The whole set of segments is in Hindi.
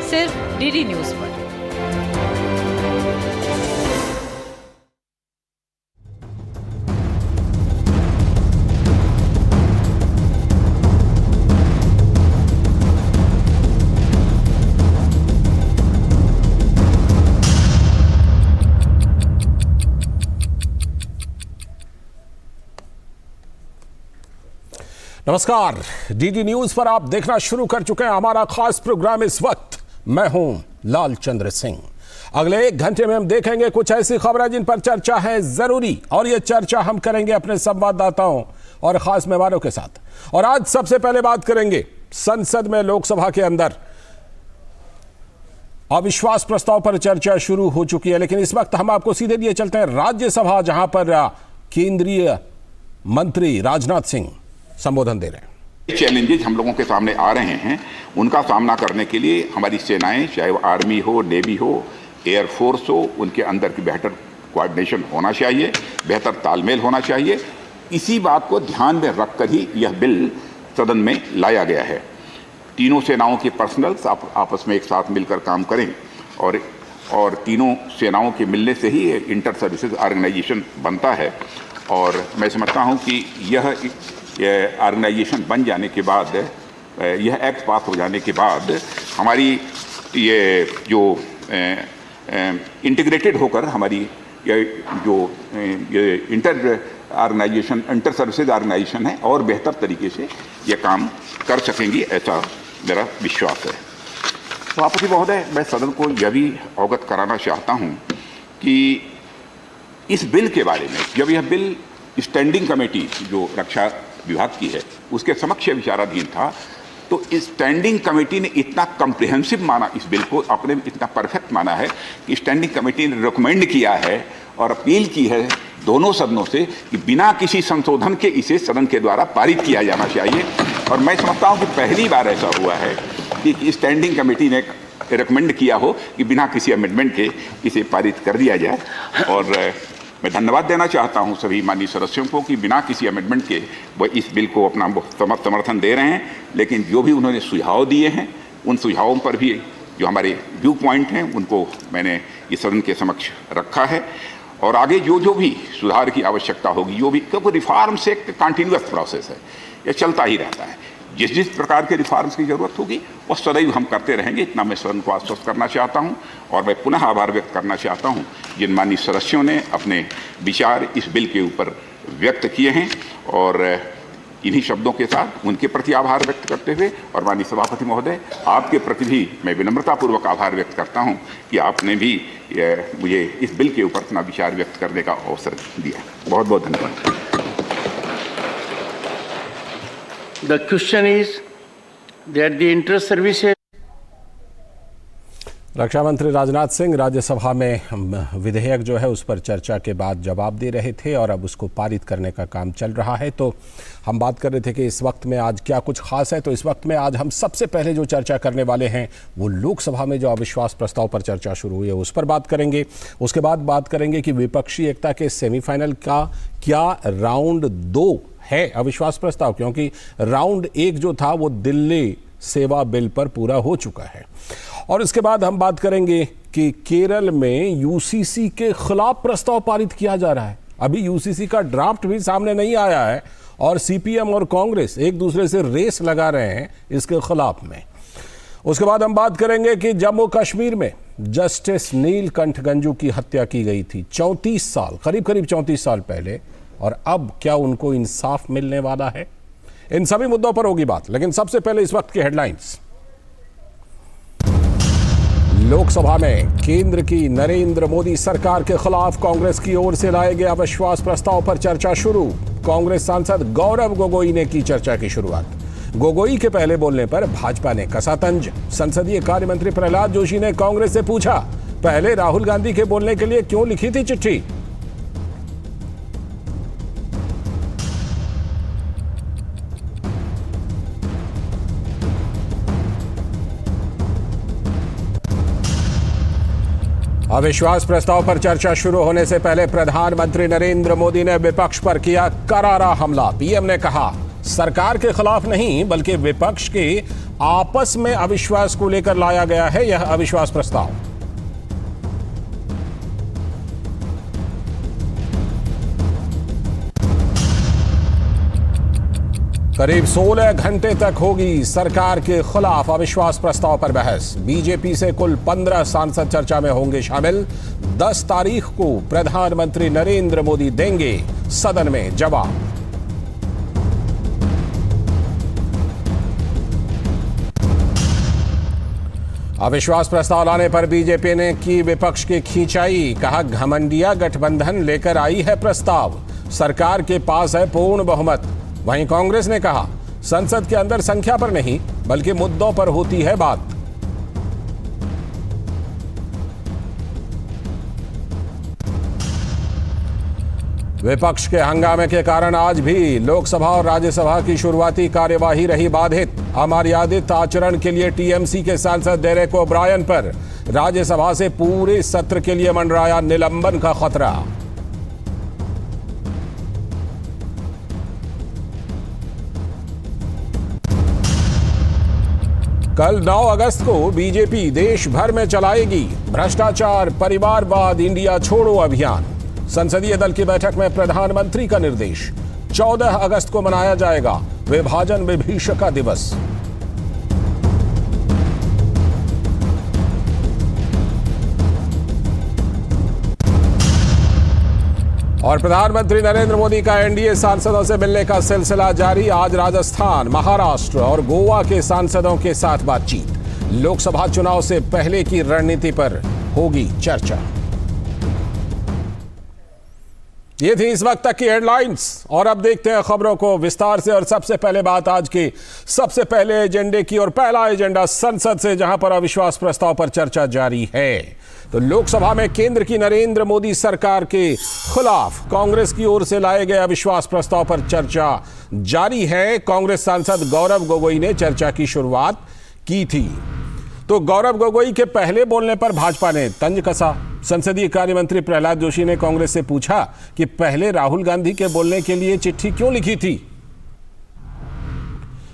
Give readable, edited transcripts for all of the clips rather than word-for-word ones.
सिर्फ डीडी न्यूज पर। नमस्कार, डीडी न्यूज पर आप देखना शुरू कर चुके हैं हमारा खास प्रोग्राम। इस वक्त मैं हूं लाल चंद्र सिंह। अगले 1 घंटे में हम देखेंगे कुछ ऐसी खबरें जिन पर चर्चा है जरूरी, और यह चर्चा हम करेंगे अपने संवाददाताओं और खास मेहमानों के साथ। और आज सबसे पहले बात करेंगे संसद में, लोकसभा के अंदर अविश्वास प्रस्ताव पर चर्चा शुरू हो चुकी है, लेकिन इस वक्त हम आपको सीधे लिए चलते हैं राज्यसभा, जहां पर केंद्रीय मंत्री राजनाथ सिंह संबोधन दे रहे हैं। चैलेंजेस हम लोगों के सामने आ रहे हैं, उनका सामना करने के लिए हमारी सेनाएं, चाहे वो आर्मी हो, नेवी हो, एयरफोर्स हो, उनके अंदर की बेहतर कोऑर्डिनेशन होना चाहिए, बेहतर तालमेल होना चाहिए। इसी बात को ध्यान में रखकर ही यह बिल सदन में लाया गया है। तीनों सेनाओं के पर्सनल्स आपस में एक साथ मिलकर काम करें, और तीनों सेनाओं के मिलने से ही इंटर सर्विसेज ऑर्गेनाइजेशन बनता है। और मैं समझता हूँ कि यह ऑर्गेनाइजेशन बन जाने के बाद, यह एक्ट पास हो जाने के बाद, हमारी ये जो इंटीग्रेटेड होकर हमारी ये जो ये इंटर सर्विसेज ऑर्गेनाइजेशन है, और बेहतर तरीके से ये काम कर सकेंगी, ऐसा मेरा विश्वास है। सभापति महोदय, मैं सदन को यह भी अवगत कराना चाहता हूँ कि इस बिल के बारे में, जब यह बिल स्टैंडिंग कमेटी जो रक्षा विभाग की है उसके समक्ष विचाराधीन था, तो इस स्टैंडिंग कमेटी ने इतना कम्प्रिहेंसिव माना इस बिल को, अपने में इतना परफेक्ट माना है कि स्टैंडिंग कमेटी ने रिकमेंड किया है और अपील की है दोनों सदनों से कि बिना किसी संशोधन के इसे सदन के द्वारा पारित किया जाना चाहिए। और मैं समझता हूँ कि पहली बार ऐसा हुआ है कि स्टैंडिंग कमेटी ने रिकमेंड किया हो कि बिना किसी अमेंडमेंट के इसे पारित कर दिया जाए। और मैं धन्यवाद देना चाहता हूं सभी माननीय सदस्यों को कि बिना किसी अमेंडमेंट के वो इस बिल को अपना समर्थन दे रहे हैं। लेकिन जो भी उन्होंने सुझाव दिए हैं, उन सुझावों पर भी जो हमारे व्यू पॉइंट हैं, उनको मैंने इस सदन के समक्ष रखा है। और आगे जो भी सुधार की आवश्यकता होगी, जो भी, क्योंकि रिफॉर्म्स एक कंटिन्यूअस प्रोसेस है, ये चलता ही रहता है। जिस प्रकार के रिफॉर्म्स की जरूरत होगी वो सदैव हम करते रहेंगे, इतना मैं सदन को आश्वस्त करना चाहता हूं। और मैं पुनः आभार व्यक्त करना चाहता हूं जिन माननीय सदस्यों ने अपने विचार इस बिल के ऊपर व्यक्त किए हैं, और इन्हीं शब्दों के साथ उनके प्रति आभार व्यक्त करते हुए, और माननीय सभापति महोदय, आपके प्रति भी मैं विनम्रतापूर्वक आभार व्यक्त करता हूं कि आपने भी मुझे इस बिल के ऊपर अपना विचार व्यक्त करने का अवसर दिया। बहुत बहुत धन्यवाद। The question is that the inter-services. रक्षा मंत्री राजनाथ सिंह राज्यसभा में विधेयक जो है उस पर चर्चा के बाद जवाब दे रहे थे, और अब उसको पारित करने का काम चल रहा है। तो हम बात कर रहे थे कि इस वक्त में आज क्या कुछ खास है। तो इस वक्त में आज हम सबसे पहले जो चर्चा करने वाले हैं वो लोकसभा में जो अविश्वास प्रस्ताव पर चर्चा शुरू हुई है उस पर बात करेंगे। उसके बाद बात करेंगे कि विपक्षी एकता के सेमीफाइनल का क्या राउंड 2 है अविश्वास प्रस्ताव, क्योंकि राउंड 1 जो था वो दिल्ली सेवा बिल पर पूरा हो चुका है। और इसके बाद हम बात करेंगे कि केरल में यूसीसी के खिलाफ प्रस्ताव पारित किया जा रहा है। अभी यूसीसी का ड्राफ्ट भी सामने नहीं आया है, और सीपीएम और कांग्रेस एक दूसरे से रेस लगा रहे हैं इसके खिलाफ में। उसके बाद हम बात करेंगे कि जम्मू कश्मीर में जस्टिस नीलकंठ गंजू की हत्या की गई थी 34 साल, करीब 34 साल पहले, और अब क्या उनको इंसाफ मिलने वाला है। इन सभी मुद्दों पर होगी बात, लेकिन सबसे पहले इस वक्त की हेडलाइंस। लोकसभा में केंद्र की नरेंद्र मोदी सरकार के खिलाफ कांग्रेस की ओर से लाए गए अविश्वास प्रस्ताव पर चर्चा शुरू। कांग्रेस सांसद गौरव गोगोई ने की चर्चा की शुरुआत। गोगोई के पहले बोलने पर भाजपा ने कसा तंज। संसदीय कार्य मंत्री प्रहलाद जोशी ने कांग्रेस से पूछा, पहले राहुल गांधी के बोलने के लिए क्यों लिखी थी चिट्ठी। अविश्वास प्रस्ताव पर चर्चा शुरू होने से पहले प्रधानमंत्री नरेंद्र मोदी ने विपक्ष पर किया करारा हमला। पीएम ने कहा, सरकार के खिलाफ नहीं बल्कि विपक्ष के आपस में अविश्वास को लेकर लाया गया है यह अविश्वास प्रस्ताव। करीब 16 घंटे तक होगी सरकार के खिलाफ अविश्वास प्रस्ताव पर बहस। बीजेपी से कुल 15 सांसद चर्चा में होंगे शामिल। 10 तारीख को प्रधानमंत्री नरेंद्र मोदी देंगे सदन में जवाब। अविश्वास प्रस्ताव लाने पर बीजेपी ने की विपक्ष की खींचाई। कहा, घमंडिया गठबंधन लेकर आई है प्रस्ताव, सरकार के पास है पूर्ण बहुमत। वहीं कांग्रेस ने कहा, संसद के अंदर संख्या पर नहीं बल्कि मुद्दों पर होती है बात। विपक्ष के हंगामे के कारण आज भी लोकसभा और राज्यसभा की शुरुआती कार्यवाही रही बाधित। अमर्यादित आचरण के लिए टीएमसी के सांसद डेरेक ओब्रायन पर राज्यसभा से पूरे सत्र के लिए मंडराया निलंबन का खतरा। कल 9 अगस्त को बीजेपी देश भर में चलाएगी भ्रष्टाचार परिवारवाद इंडिया छोड़ो अभियान। संसदीय दल की बैठक में प्रधानमंत्री का निर्देश। 14 अगस्त को मनाया जाएगा विभाजन विभीषिका दिवस। और प्रधानमंत्री नरेंद्र मोदी का एनडीए सांसदों से मिलने का सिलसिला जारी। आज राजस्थान, महाराष्ट्र और गोवा के सांसदों के साथ बातचीत। लोकसभा चुनाव से पहले की रणनीति पर होगी चर्चा। ये थी इस वक्त तक की हेडलाइंस और अब देखते हैं खबरों को विस्तार से। और सबसे पहले बात आज के सबसे पहले एजेंडे की, और पहला एजेंडा संसद से, जहां पर अविश्वास प्रस्ताव पर चर्चा जारी है। तो लोकसभा में केंद्र की नरेंद्र मोदी सरकार के खिलाफ कांग्रेस की ओर से लाए गए अविश्वास प्रस्ताव पर चर्चा जारी है। कांग्रेस सांसद गौरव गोगोई ने चर्चा की शुरुआत की थी। तो गौरव गोगोई के पहले बोलने पर भाजपा ने तंज कसा। संसदीय कार्य मंत्री प्रहलाद जोशी ने कांग्रेस से पूछा कि पहले राहुल गांधी के बोलने के लिए चिट्ठी क्यों लिखी थी।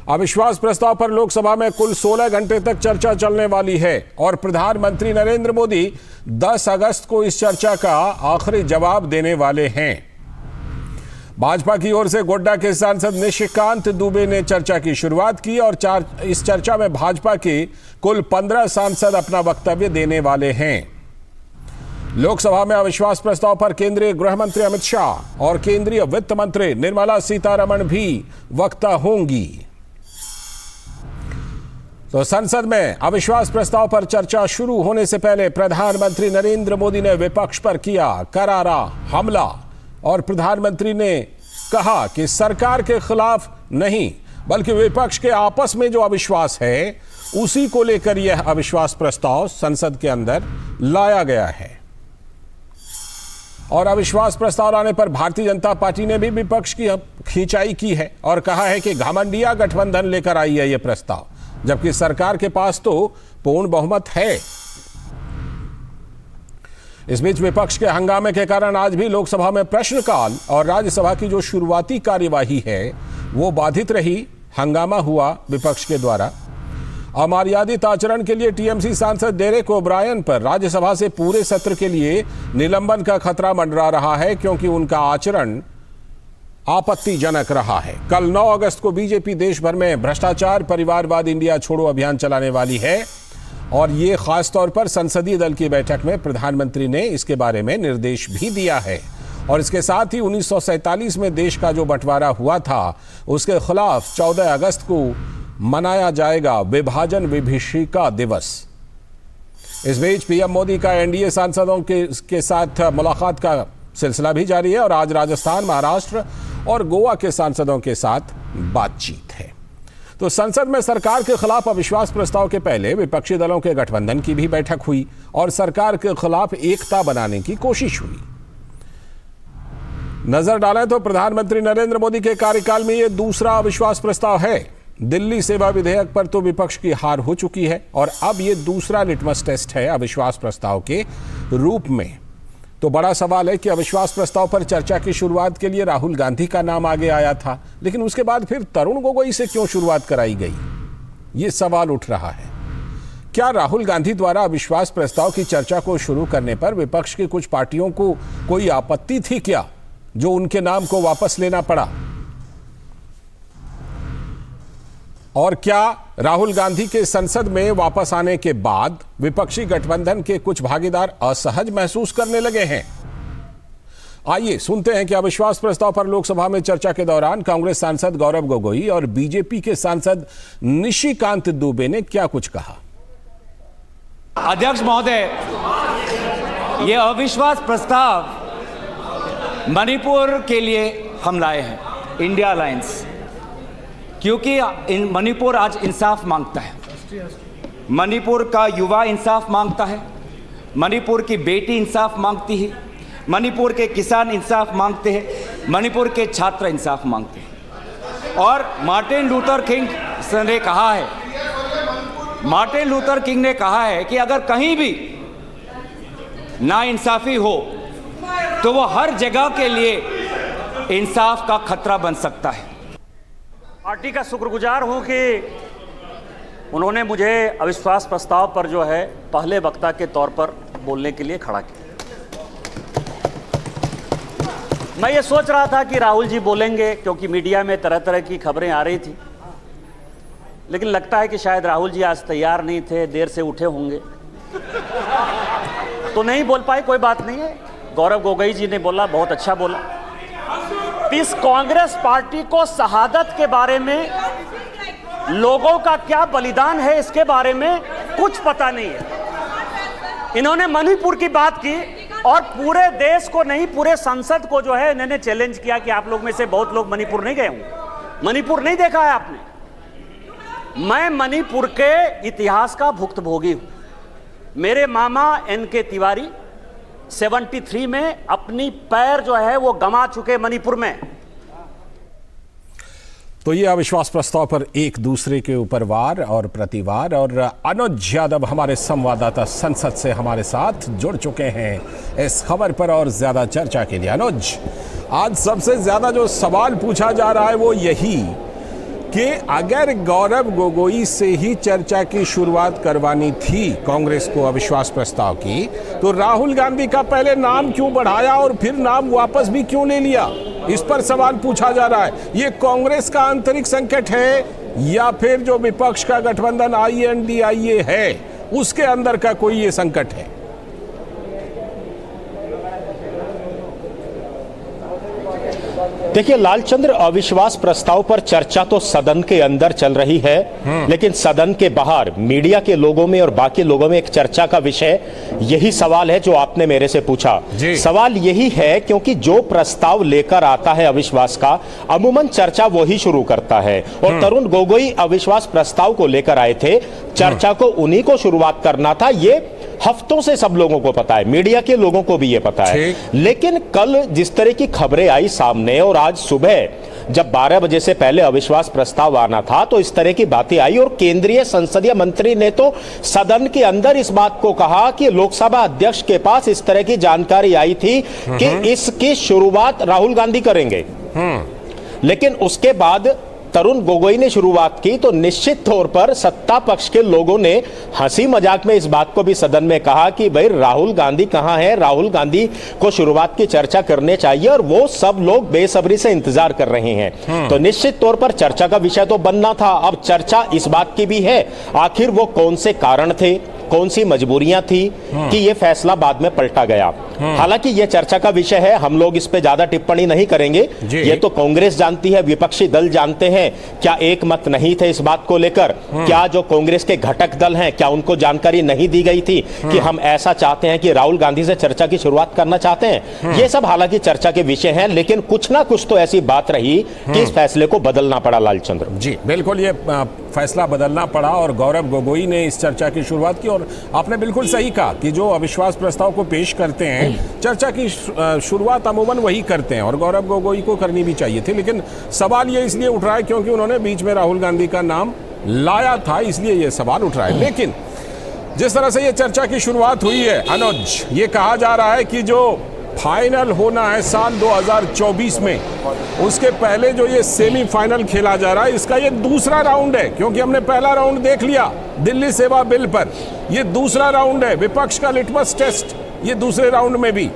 अविश्वास प्रस्ताव पर लोकसभा में कुल 16 घंटे तक चर्चा चलने वाली है और प्रधानमंत्री नरेंद्र मोदी 10 अगस्त को इस चर्चा का आखिरी जवाब देने वाले हैं। भाजपा की ओर से गोड्डा के सांसद निशिकांत दुबे ने चर्चा की शुरुआत की और इस चर्चा में भाजपा के कुल 15 सांसद अपना वक्तव्य देने वाले हैं। लोकसभा में अविश्वास प्रस्ताव पर केंद्रीय गृह मंत्री अमित शाह और केंद्रीय वित्त मंत्री निर्मला सीतारमण भी वक्ता होंगी। तो संसद में अविश्वास प्रस्ताव पर चर्चा शुरू होने से पहले प्रधानमंत्री नरेंद्र मोदी ने विपक्ष पर किया करारा हमला और प्रधानमंत्री ने कहा कि सरकार के खिलाफ नहीं बल्कि विपक्ष के आपस में जो अविश्वास है उसी को लेकर यह अविश्वास प्रस्ताव संसद के अंदर लाया गया है। और अविश्वास प्रस्ताव लाने पर भारतीय जनता पार्टी ने भी विपक्ष की खींचाई की है और कहा है कि घमंडिया गठबंधन लेकर आई है यह प्रस्ताव, जबकि सरकार के पास तो पूर्ण बहुमत है। इस बीच विपक्ष के हंगामे के कारण आज भी लोकसभा में प्रश्नकाल और राज्यसभा की जो शुरुआती कार्यवाही है वो बाधित रही। हंगामा हुआ विपक्ष के द्वारा अमर्यादित आचरण के लिए टीएमसी सांसद डेरेक ओब्रायन पर राज्यसभा से पूरे सत्र के लिए निलंबन का खतरा मंडरा रहा है, क्योंकि उनका आचरण आपत्तिजनक रहा है। कल 9 अगस्त को बीजेपी देश भर में भ्रष्टाचार परिवारवाद इंडिया छोड़ो अभियान चलाने वाली है और ये खास तौर पर संसदीय दल की बैठक में प्रधानमंत्री ने इसके बारे में निर्देश भी दिया है। और इसके साथ ही 1947 में देश का जो बंटवारा हुआ था उसके खिलाफ 14 अगस्त को मनाया जाएगा विभाजन विभीषिका दिवस। इस बीच पीएम मोदी का एनडीए सांसदों के साथ मुलाकात का सिलसिला भी जारी है और आज राजस्थान, महाराष्ट्र और गोवा के सांसदों के साथ बातचीत है। तो संसद में सरकार के खिलाफ अविश्वास प्रस्ताव के पहले विपक्षी दलों के गठबंधन की भी बैठक हुई और सरकार के खिलाफ एकता बनाने की कोशिश हुई। नजर डालें तो प्रधानमंत्री नरेंद्र मोदी के कार्यकाल में यह दूसरा अविश्वास प्रस्ताव है। दिल्ली सेवा विधेयक पर तो विपक्ष की हार हो चुकी है और अब यह दूसरा लिटमस टेस्ट है अविश्वास प्रस्ताव के रूप में। तो बड़ा सवाल है कि अविश्वास प्रस्ताव पर चर्चा की शुरुआत के लिए राहुल गांधी का नाम आगे आया था, लेकिन उसके बाद फिर तरुण गोगोई से क्यों शुरुआत कराई गई? ये सवाल उठ रहा है। क्या राहुल गांधी द्वारा अविश्वास प्रस्ताव की चर्चा को शुरू करने पर विपक्ष की कुछ पार्टियों को कोई आपत्ति थी क्या, जो उनके नाम को वापस लेना पड़ा? और क्या राहुल गांधी के संसद में वापस आने के बाद विपक्षी गठबंधन के कुछ भागीदार असहज महसूस करने लगे हैं? आइए सुनते हैं कि अविश्वास प्रस्ताव पर लोकसभा में चर्चा के दौरान कांग्रेस सांसद गौरव गोगोई और बीजेपी के सांसद निशिकांत दुबे ने क्या कुछ कहा। अध्यक्ष महोदय, ये अविश्वास प्रस्ताव मणिपुर के लिए हम लाए हैं, इंडिया अलायंस, क्योंकि मणिपुर आज इंसाफ मांगता है। मणिपुर का युवा इंसाफ मांगता है, मणिपुर की बेटी इंसाफ मांगती है, मणिपुर के किसान इंसाफ मांगते हैं, मणिपुर के छात्र इंसाफ मांगते हैं। और मार्टिन लूथर किंग ने कहा है कि अगर कहीं भी नाइंसाफी हो तो वो हर जगह के लिए इंसाफ का खतरा बन सकता है। पार्टी का शुक्रगुजार हूं कि उन्होंने मुझे अविश्वास प्रस्ताव पर जो है पहले वक्ता के तौर पर बोलने के लिए खड़ा किया। मैं ये सोच रहा था कि राहुल जी बोलेंगे, क्योंकि मीडिया में तरह तरह की खबरें आ रही थी, लेकिन लगता है कि शायद राहुल जी आज तैयार नहीं थे, देर से उठे होंगे तो नहीं बोल पाए। कोई बात नहीं है, गौरव गोगोई जी ने बोला, बहुत अच्छा बोला। इस कांग्रेस पार्टी को शहादत के बारे में, लोगों का क्या बलिदान है इसके बारे में कुछ पता नहीं है। इन्होंने मणिपुर की बात की और पूरे देश को नहीं, पूरे संसद को जो है इन्होंने चैलेंज किया कि आप लोग में से बहुत लोग मणिपुर नहीं गए होंगे, मणिपुर नहीं देखा है आपने। मैं मणिपुर के इतिहास का भुक्तभोगी हूं। मेरे मामा एन.के. तिवारी 73 में अपनी पैर जो है वो गंवा चुके मणिपुर में। तो ये अविश्वास प्रस्ताव पर एक दूसरे के ऊपर वार और प्रतिवार, और अनुज यादव हमारे संवाददाता संसद से हमारे साथ जुड़ चुके हैं इस खबर पर और ज्यादा चर्चा के लिए। अनुज, आज सबसे ज्यादा जो सवाल पूछा जा रहा है वो यही कि अगर गौरव गोगोई से ही चर्चा की शुरुआत करवानी थी कांग्रेस को अविश्वास प्रस्ताव की, तो राहुल गांधी का पहले नाम क्यों बढ़ाया और फिर नाम वापस भी क्यों ले लिया? इस पर सवाल पूछा जा रहा है। ये कांग्रेस का आंतरिक संकट है या फिर जो विपक्ष का गठबंधन INDIA है उसके अंदर का कोई ये संकट है? देखिए लालचंद्र, अविश्वास प्रस्ताव पर चर्चा तो सदन के अंदर चल रही है, लेकिन सदन के बाहर मीडिया के लोगों में और बाकी लोगों में एक चर्चा का विषय यही सवाल है जो आपने मेरे से पूछा। सवाल यही है क्योंकि जो प्रस्ताव लेकर आता है अविश्वास का, अमूमन चर्चा वही शुरू करता है। और तरुण गोगोई अविश्वास प्रस्ताव को लेकर आए थे, चर्चा को उन्हीं को शुरुआत करना था। ये हफ्तों से सब लोगों को पता है, मीडिया के लोगों को भी ये पता है। लेकिन कल जिस तरह की खबरें आई सामने और आज सुबह जब 12 बजे से पहले अविश्वास प्रस्ताव आना था तो इस तरह की बातें आई और केंद्रीय संसदीय मंत्री ने तो सदन के अंदर इस बात को कहा कि लोकसभा अध्यक्ष के पास इस तरह की जानकारी आई थी कि इसकी शुरुआत राहुल गांधी करेंगे। लेकिन उसके बाद तरुण गोगोई ने शुरुआत की तो निश्चित तौर पर सत्ता पक्ष के लोगों ने हंसी मजाक में इस बात को भी सदन में कहा कि भाई राहुल गांधी कहां है, राहुल गांधी को शुरुआत की चर्चा करने चाहिए, और वो सब लोग बेसब्री से इंतजार कर रहे हैं। तो निश्चित तौर पर चर्चा का विषय तो बनना था। अब चर्चा इस बात की भी है आखिर वो कौन से कारण थे, कौन सी मजबूरियां थी कि ये फैसला बाद में पलटा गया। हालांकि ये चर्चा का विषय है, हम लोग इस पे ज्यादा टिप्पणी नहीं करेंगे। ये तो कांग्रेस जानती है, विपक्षी दल जानते हैं। क्या एक मत नहीं थे इस बात को लेकर? क्या जो कांग्रेस के घटक दल हैं, क्या उनको जानकारी नहीं दी गई थी कि हम ऐसा चाहते हैं कि राहुल गांधी से चर्चा की शुरुआत करना चाहते हैं? ये सब हालांकि चर्चा के विषय हैं, लेकिन कुछ ना कुछ तो ऐसी बात रही कि इस फैसले को बदलना पड़ा। लालचंद्र जी बिल्कुल, ये फैसला बदलना पड़ा और गौरव गोगोई ने इस चर्चा की शुरुआत की। और आपने बिल्कुल सही कहा कि जो अविश्वास प्रस्ताव को पेश करते हैं, चर्चा की शुरुआत अमूमन वही करते हैं और गौरव गोगोई को करनी भी चाहिए थी। लेकिन सवाल ये इसलिए उठ रहा है क्योंकि उन्होंने बीच में राहुल गांधी का नाम लाया था, इसलिए ये सवाल उठ रहा है। लेकिन जिस तरह से ये चर्चा की शुरुआत हुई है अनुज, ये कहा जा रहा है कि जो फाइनल होना है साल 2024 में। उसके पहले जो ये सेमीफाइनल खेला जा रहा है, इसका ये दूसरा राउंड है, क्योंकि हमने पहला राउंड देख लिया दिल्ली सेवा बिल पर। ये दूसरा राउंड है, विपक्ष का लिटमस टेस्ट ये दूसरे राउंड में भी।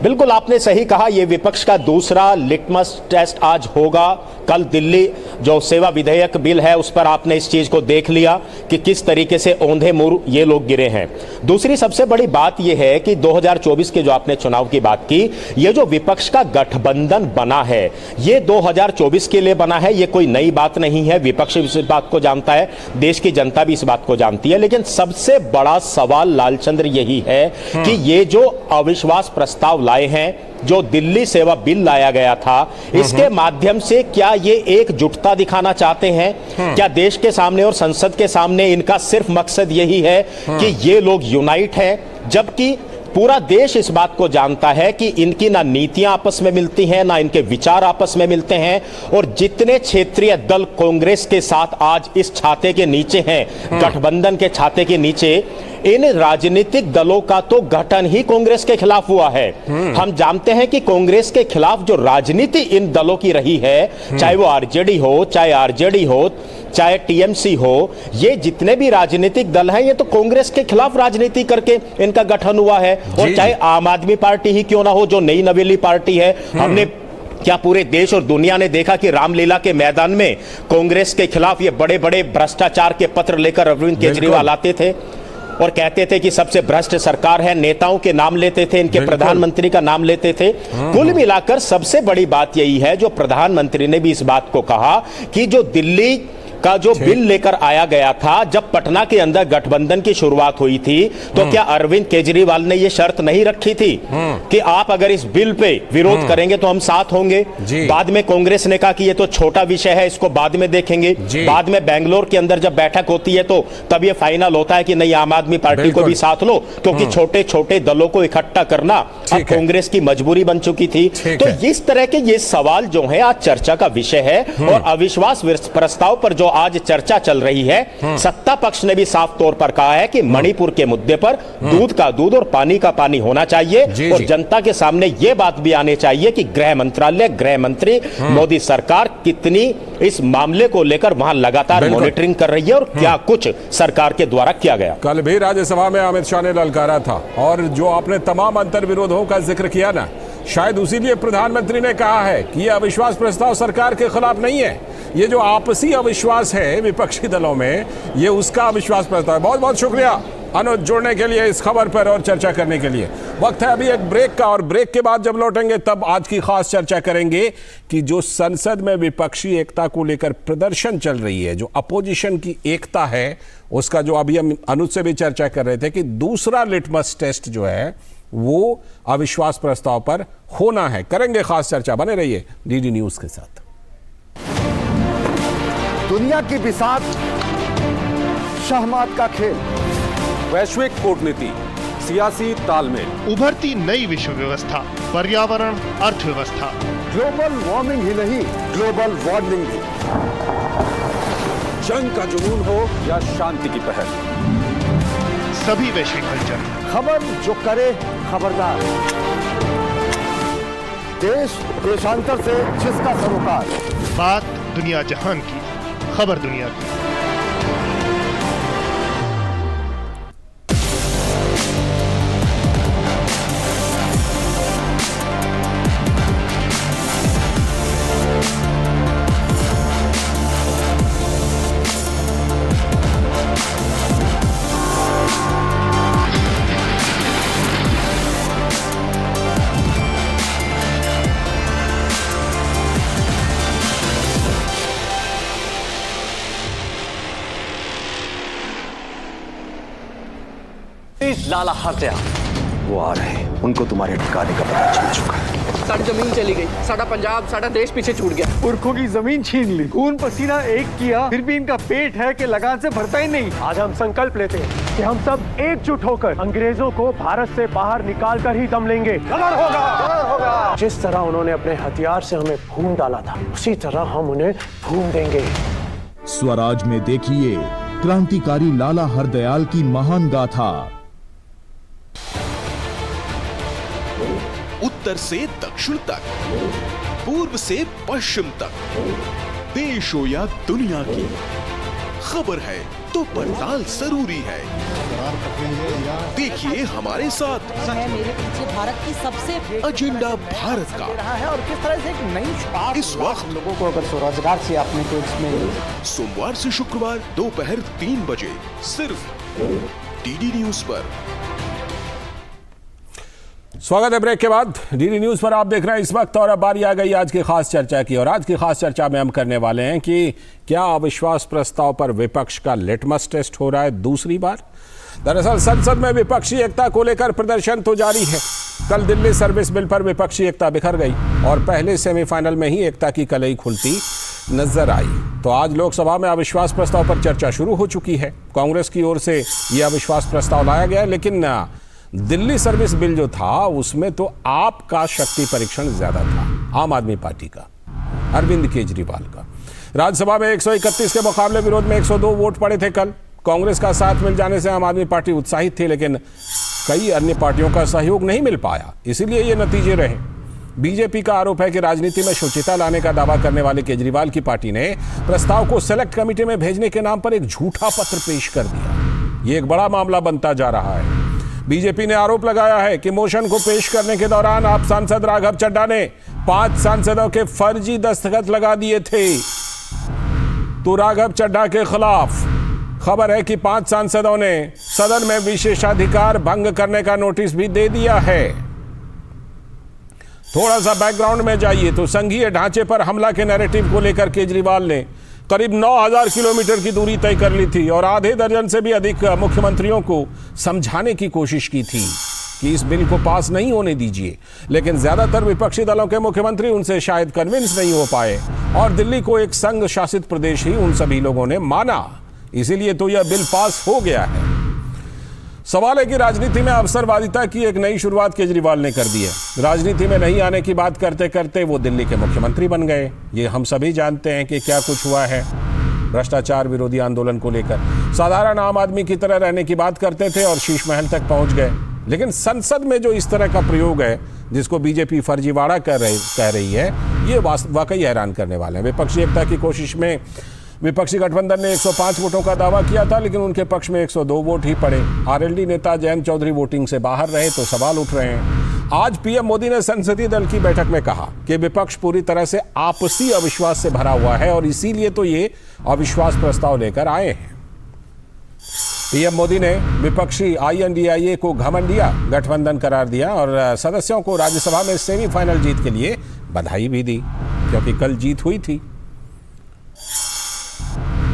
बिल्कुल आपने सही कहा, यह विपक्ष का दूसरा लिटमस टेस्ट आज होगा। कल दिल्ली जो सेवा विधेयक बिल है उस पर आपने इस चीज को देख लिया कि किस तरीके से औंधे मुंह ये लोग गिरे हैं। दूसरी सबसे बड़ी बात यह है कि 2024 के जो आपने चुनाव की बात की, ये जो विपक्ष का गठबंधन बना है ये 2024 के लिए बना है, ये कोई नई बात नहीं है। विपक्ष इस बात को जानता है, देश की जनता भी इस बात को जानती है। लेकिन सबसे बड़ा सवाल लालचंद्र यही है कि ये जो अविश्वास प्रस्ताव लाए हैं, जो दिल्ली सेवा बिल लाया गया था, इसके माध्यम से क्या ये एकजुटता दिखाना चाहते हैं? क्या देश के सामने और संसद के सामने इनका सिर्फ मकसद यही है कि ये लोग यूनाइट हैं? जबकि पूरा देश इस बात को जानता है कि इनकी ना नीतियां आपस में मिलती हैं, ना इनके विचार आपस में मिलते हैं। और जितने क्षेत्रीय दल कांग्रेस के साथ आज इस छाते के नीचे हैं, गठबंधन के छाते के नीचे, इन राजनीतिक दलों का तो गठन ही कांग्रेस के खिलाफ हुआ है। हम जानते हैं कि कांग्रेस के खिलाफ जो राजनीति इन दलों की रही है, चाहे वो आरजेडी हो, चाहे आरजेडी हो, चाहे टीएमसी हो, ये जितने भी राजनीतिक दल हैं ये तो कांग्रेस के खिलाफ राजनीति करके इनका गठन हुआ है। और चाहे आम आदमी पार्टी ही क्यों ना हो, जो नई नवेली पार्टी है, हमने क्या पूरे देश और दुनिया ने देखा कि रामलीला के मैदान में कांग्रेस के खिलाफ ये बड़े बड़े भ्रष्टाचार के पत्र लेकर अरविंद केजरीवाल आते थे और कहते थे कि सबसे भ्रष्ट सरकार है, नेताओं के नाम लेते थे, इनके प्रधानमंत्री का नाम लेते थे। कुल मिलाकर सबसे बड़ी बात यही है, जो प्रधानमंत्री ने भी इस बात को कहा कि जो दिल्ली का जो बिल लेकर आया गया था, जब पटना के अंदर गठबंधन की शुरुआत हुई थी, तो क्या अरविंद केजरीवाल ने यह शर्त नहीं रखी थी कि आप अगर इस बिल पे विरोध करेंगे तो हम साथ होंगे? बाद में कांग्रेस ने कहा कि ये तो छोटा विषय है, इसको बाद में देखेंगे। बाद में बेंगलोर के अंदर जब बैठक होती है तो तब ये फाइनल होता है कि नहीं, आम आदमी पार्टी को भी साथ लो, क्योंकि छोटे छोटे दलों को इकट्ठा करना अब कांग्रेस की मजबूरी बन चुकी थी। तो इस तरह के ये सवाल जो है आज चर्चा का विषय है। और अविश्वास प्रस्ताव पर जो आज चर्चा चल रही है, सत्ता पक्ष ने भी साफ तौर पर कहा है कि मणिपुर के मुद्दे पर दूध का दूध और पानी का पानी होना चाहिए। और जनता के सामने यह बात भी आनी चाहिए कि गृह मंत्रालय, गृह मंत्री, मोदी सरकार कितनी इस मामले को लेकर वहां लगातार मॉनिटरिंग कर रही है और क्या कुछ सरकार के द्वारा किया गया। कल भी राज्यसभा में अमित शाह ने ललकारा था, और जो आपने तमाम अंतर विरोधों का जिक्र किया ना, शायद उसीलिए प्रधानमंत्री ने कहा है कि यह अविश्वास प्रस्ताव सरकार के खिलाफ नहीं है। ये जो आपसी अविश्वास है विपक्षी दलों में, ये उसका अविश्वास प्रस्ताव है। बहुत बहुत शुक्रिया अनुज जुड़ने के लिए इस खबर पर और चर्चा करने के लिए। वक्त है अभी एक ब्रेक का, और ब्रेक के बाद जब लौटेंगे तब आज की खास चर्चा करेंगे कि जो संसद में विपक्षी एकता को लेकर प्रदर्शन चल रही है, जो अपोजिशन की एकता है, उसका जो अभी हम अनुज से भी चर्चा कर रहे थे कि दूसरा लिटमस टेस्ट जो है वो अविश्वास प्रस्ताव पर होना है। करेंगे खास चर्चा, बने रहिए डीडी न्यूज के साथ। दुनिया की बिसात, शहमात का खेल, वैश्विक कूटनीति, सियासी तालमेल, उभरती नई विश्व व्यवस्था, पर्यावरण, अर्थव्यवस्था, ग्लोबल वार्मिंग ही नहीं, ग्लोबल वार्निंग भी। जंग का जुनून हो या शांति की पहल, सभी वैश्विक हलचल, खबर जो करे खबरदार, देश देशांतर से जिसका सरोकार, बात दुनिया जहान की, खबर दुनिया की। लाला हत्या वो आ रहे हैं, उनको तुम्हारे ठिकाने का पता चल चुका है। सारी जमीन चली गई, सारा पंजाब, सारा देश पीछे छूट गया। पुरखों की जमीन छीन ली, खून पसीना एक किया, फिर भी इनका पेट है कि लगान से भरता ही नहीं। आज हम संकल्प लेते हैं कि हम सब एकजुट होकर अंग्रेजों को भारत से बाहर निकाल कर ही दम लेंगे। होगा। जिस तरह उन्होंने अपने हथियार से हमें भून डाला था, उसी तरह हम उन्हें भून देंगे। स्वराज में देखिए क्रांतिकारी लाला हरदयाल की महान गाथा। उत्तर से दक्षिण तक, पूर्व से पश्चिम तक, देश हो या दुनिया की खबर है तो पड़ताल जरूरी है। देखिए हमारे साथ मेरे पीछे भारत की सबसे एजेंडा भारत का है और किस तरह से एक नई इस वक्त लोगों को अगर स्वरोजगार से आपने तो इसमें सोमवार से शुक्रवार दोपहर 3 बजे सिर्फ डीडी न्यूज पर। स्वागत है ब्रेक के बाद। डीडी न्यूज पर आप देख रहे हैं इस वक्त, और अब बारी आ गई आज की खास चर्चा की। और आज की खास चर्चा में हम करने वाले हैं कि क्या अविश्वास प्रस्ताव पर विपक्ष का लिटमस टेस्ट हो रहा है दूसरी बार। दरअसल संसद में विपक्षी एकता को लेकर प्रदर्शन तो जारी है। कल दिल्ली सर्विस बिल पर विपक्षी एकता बिखर गई और पहले सेमीफाइनल में ही एकता की कलई खुलती नजर आई। तो आज लोकसभा में अविश्वास प्रस्ताव पर चर्चा शुरू हो चुकी है। कांग्रेस की ओर से यह अविश्वास प्रस्ताव लाया गया, लेकिन दिल्ली सर्विस बिल जो था उसमें तो आपका शक्ति परीक्षण ज्यादा था, आम आदमी पार्टी का, अरविंद केजरीवाल का। राज्यसभा में 131 के मुकाबले विरोध में 102 वोट पड़े थे कल। कांग्रेस का साथ मिल जाने से आम आदमी पार्टी उत्साहित थी, लेकिन कई अन्य पार्टियों का सहयोग नहीं मिल पाया, इसीलिए ये नतीजे रहे। बीजेपी का आरोप है कि राजनीति में शुचिता लाने का दावा करने वाले केजरीवाल की पार्टी ने प्रस्ताव को सेलेक्ट कमेटी में भेजने के नाम पर एक झूठा पत्र पेश कर दिया। ये एक बड़ा मामला बनता जा रहा है। बीजेपी ने आरोप लगाया है कि मोशन को पेश करने के दौरान आप सांसद राघव चड्ढा ने 5 सांसदों के फर्जी दस्तखत लगा दिए थे। तो राघव चड्ढा के खिलाफ खबर है कि 5 सांसदों ने सदन में विशेषाधिकार भंग करने का नोटिस भी दे दिया है। थोड़ा सा बैकग्राउंड में जाइए तो संघीय ढांचे पर हमला के नैरेटिव को लेकर केजरीवाल ने करीब 9000 किलोमीटर की दूरी तय कर ली थी और आधे दर्जन से भी अधिक मुख्यमंत्रियों को समझाने की कोशिश की थी कि इस बिल को पास नहीं होने दीजिए, लेकिन ज्यादातर विपक्षी दलों के मुख्यमंत्री उनसे शायद कन्विंस नहीं हो पाए और दिल्ली को एक संघ शासित प्रदेश ही उन सभी लोगों ने माना। इसीलिए तो यह बिल पास हो गया है। सवाल है कि राजनीति में अवसरवादिता की एक नई शुरुआत केजरीवाल ने कर दी है। राजनीति में नहीं आने की बात करते करते वो दिल्ली के मुख्यमंत्री बन गए। ये हम सभी जानते हैं कि क्या कुछ हुआ है भ्रष्टाचार विरोधी आंदोलन को लेकर। साधारण आम आदमी की तरह रहने की बात करते थे और शीश महल तक पहुंच गए। लेकिन संसद में जो इस तरह का प्रयोग है, जिसको बीजेपी फर्जीवाड़ा कह रही है, ये वाकई हैरान करने वाले हैं। विपक्षी एकता की कोशिश में विपक्षी गठबंधन ने 105 वोटों का दावा किया था, लेकिन उनके पक्ष में 102 वोट ही पड़े। आरएलडी नेता जयंत चौधरी वोटिंग से बाहर रहे तो सवाल उठ रहे हैं। आज पीएम मोदी ने संसदीय दल की बैठक में कहा कि विपक्ष पूरी तरह से आपसी अविश्वास से भरा हुआ है और इसीलिए तो ये अविश्वास प्रस्ताव लेकर आए हैं। पीएम मोदी ने विपक्षी INDIA को घमंडिया गठबंधन करार दिया और सदस्यों को राज्यसभा में सेमीफाइनल जीत के लिए बधाई भी दी, क्योंकि कल जीत हुई थी।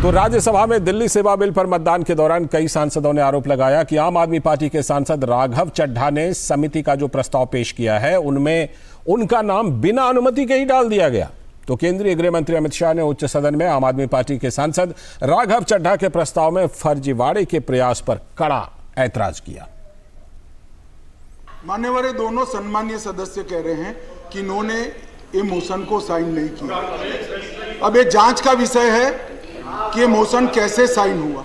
तो राज्यसभा में दिल्ली सेवा बिल पर मतदान के दौरान कई सांसदों ने आरोप लगाया कि आम आदमी पार्टी के सांसद राघव चड्ढा ने समिति का जो प्रस्ताव पेश किया है उनमें उनका नाम बिना अनुमति के ही डाल दिया गया। तो केंद्रीय गृह मंत्री अमित शाह ने उच्च सदन में आम आदमी पार्टी के सांसद राघव चड्ढा के प्रस्ताव में फर्जीवाड़े के प्रयास पर कड़ा ऐतराज किया। मान्यवर दोनों सम्मानीय सदस्य कह रहे हैं कि इन्होंने ये मोशन को साइन नहीं किया। अब ये जांच का विषय है कि मोशन कैसे साइन हुआ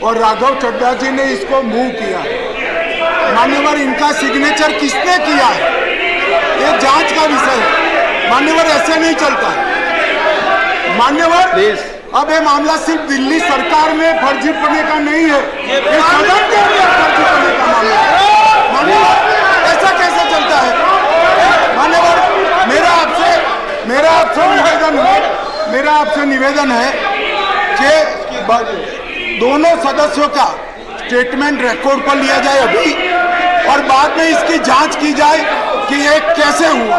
और राघव चड्ढा जी ने इसको मूव किया। मान्यवर इनका सिग्नेचर किसने किया है, ये जांच का विषय है। मान्यवर ऐसे नहीं चलता है। मान्यवर अब ये मामला सिर्फ दिल्ली सरकार में फर्जी पड़ने का नहीं है, ये सदन के अंदर फर्जी पड़ने का मामला है। मान्यवर ऐसा कैसे चलता है? मान्यवर मेरा आपसे निवेदन है कि दोनों सदस्यों का स्टेटमेंट रिकॉर्ड पर लिया जाए अभी और बाद में इसकी जांच की जाए कि ये कैसे हुआ।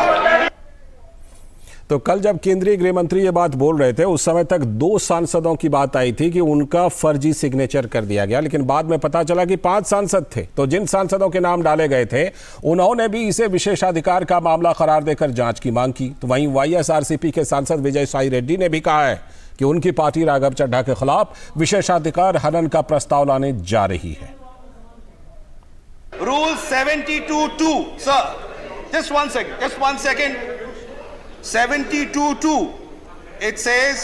तो कल जब केंद्रीय गृह मंत्री ये बात बोल रहे थे उस समय तक 2 सांसदों की बात आई थी कि उनका फर्जी सिग्नेचर कर दिया गया, लेकिन बाद में पता चला कि 5 सांसद थे। तो जिन सांसदों के नाम डाले गए थे उन्होंने भी इसे विशेषाधिकार का मामला करार देकर जांच की मांग की। तो वहीं YSRCP के सांसद विजय साई रेड्डी ने भी कहा है कि उनकी पार्टी राघव चड्ढा के खिलाफ विशेषाधिकार हनन का प्रस्ताव लाने जा रही है। Rule 72(2) sir, just one second. 72(2) it says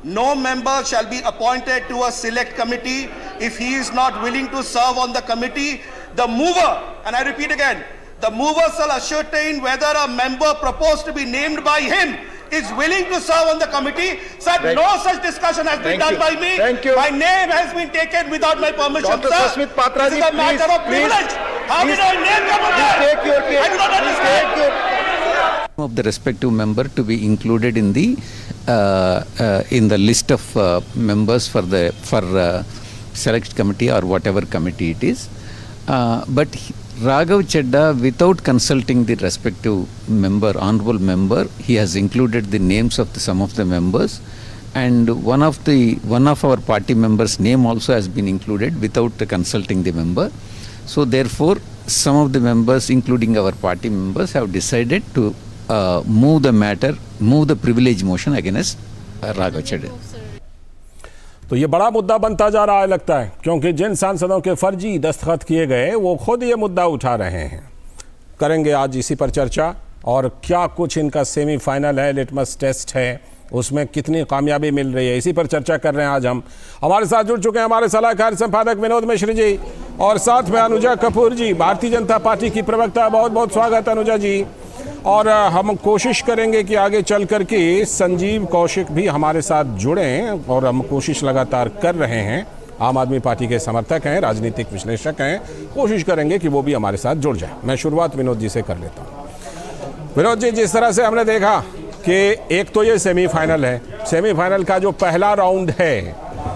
no member shall be appointed to a select committee if he is not willing to serve on the committee. The mover, and I repeat again, the mover shall ascertain whether a member proposed to be named by him is willing to serve on the committee. Sir, no such discussion has been done by me. Thank you. My name has been taken without my permission, Dr. sir. Sasmit Patra This ji, is a matter of privilege. How did I name the member? Take your case. I do not understand. Of the respective member to be included in the list of members for select committee or whatever committee it is. But Raghav Chadha, without consulting the respective member, honorable member, he has included the names of some of the members, and one of our party members' name also has been included without consulting the member. So therefore, some of the members, including our party members, have decided to move the privilege motion against Raghav Chadha. तो ये बड़ा मुद्दा बनता जा रहा है लगता है, क्योंकि जिन सांसदों के फर्जी दस्तखत किए गए वो खुद ये मुद्दा उठा रहे हैं। करेंगे आज इसी पर चर्चा, और क्या कुछ इनका सेमीफाइनल है, लिटमस टेस्ट है, उसमें कितनी कामयाबी मिल रही है, इसी पर चर्चा कर रहे हैं आज हम। हमारे साथ जुड़ चुके हैं हमारे सलाहकार संपादक विनोद मिश्र जी, और साथ में अनुजा कपूर जी, भारतीय जनता पार्टी की प्रवक्ता। बहुत बहुत स्वागत अनुजा जी। और हम कोशिश करेंगे कि आगे चल कर के संजीव कौशिक भी हमारे साथ जुड़ें, और हम कोशिश लगातार कर रहे हैं। आम आदमी पार्टी के समर्थक हैं, राजनीतिक विश्लेषक हैं, कोशिश करेंगे कि वो भी हमारे साथ जुड़ जाए। मैं शुरुआत विनोद जी से कर लेता हूँ। विनोद जी, जिस तरह से हमने देखा कि एक तो ये सेमीफाइनल है, सेमीफाइनल का जो पहला राउंड है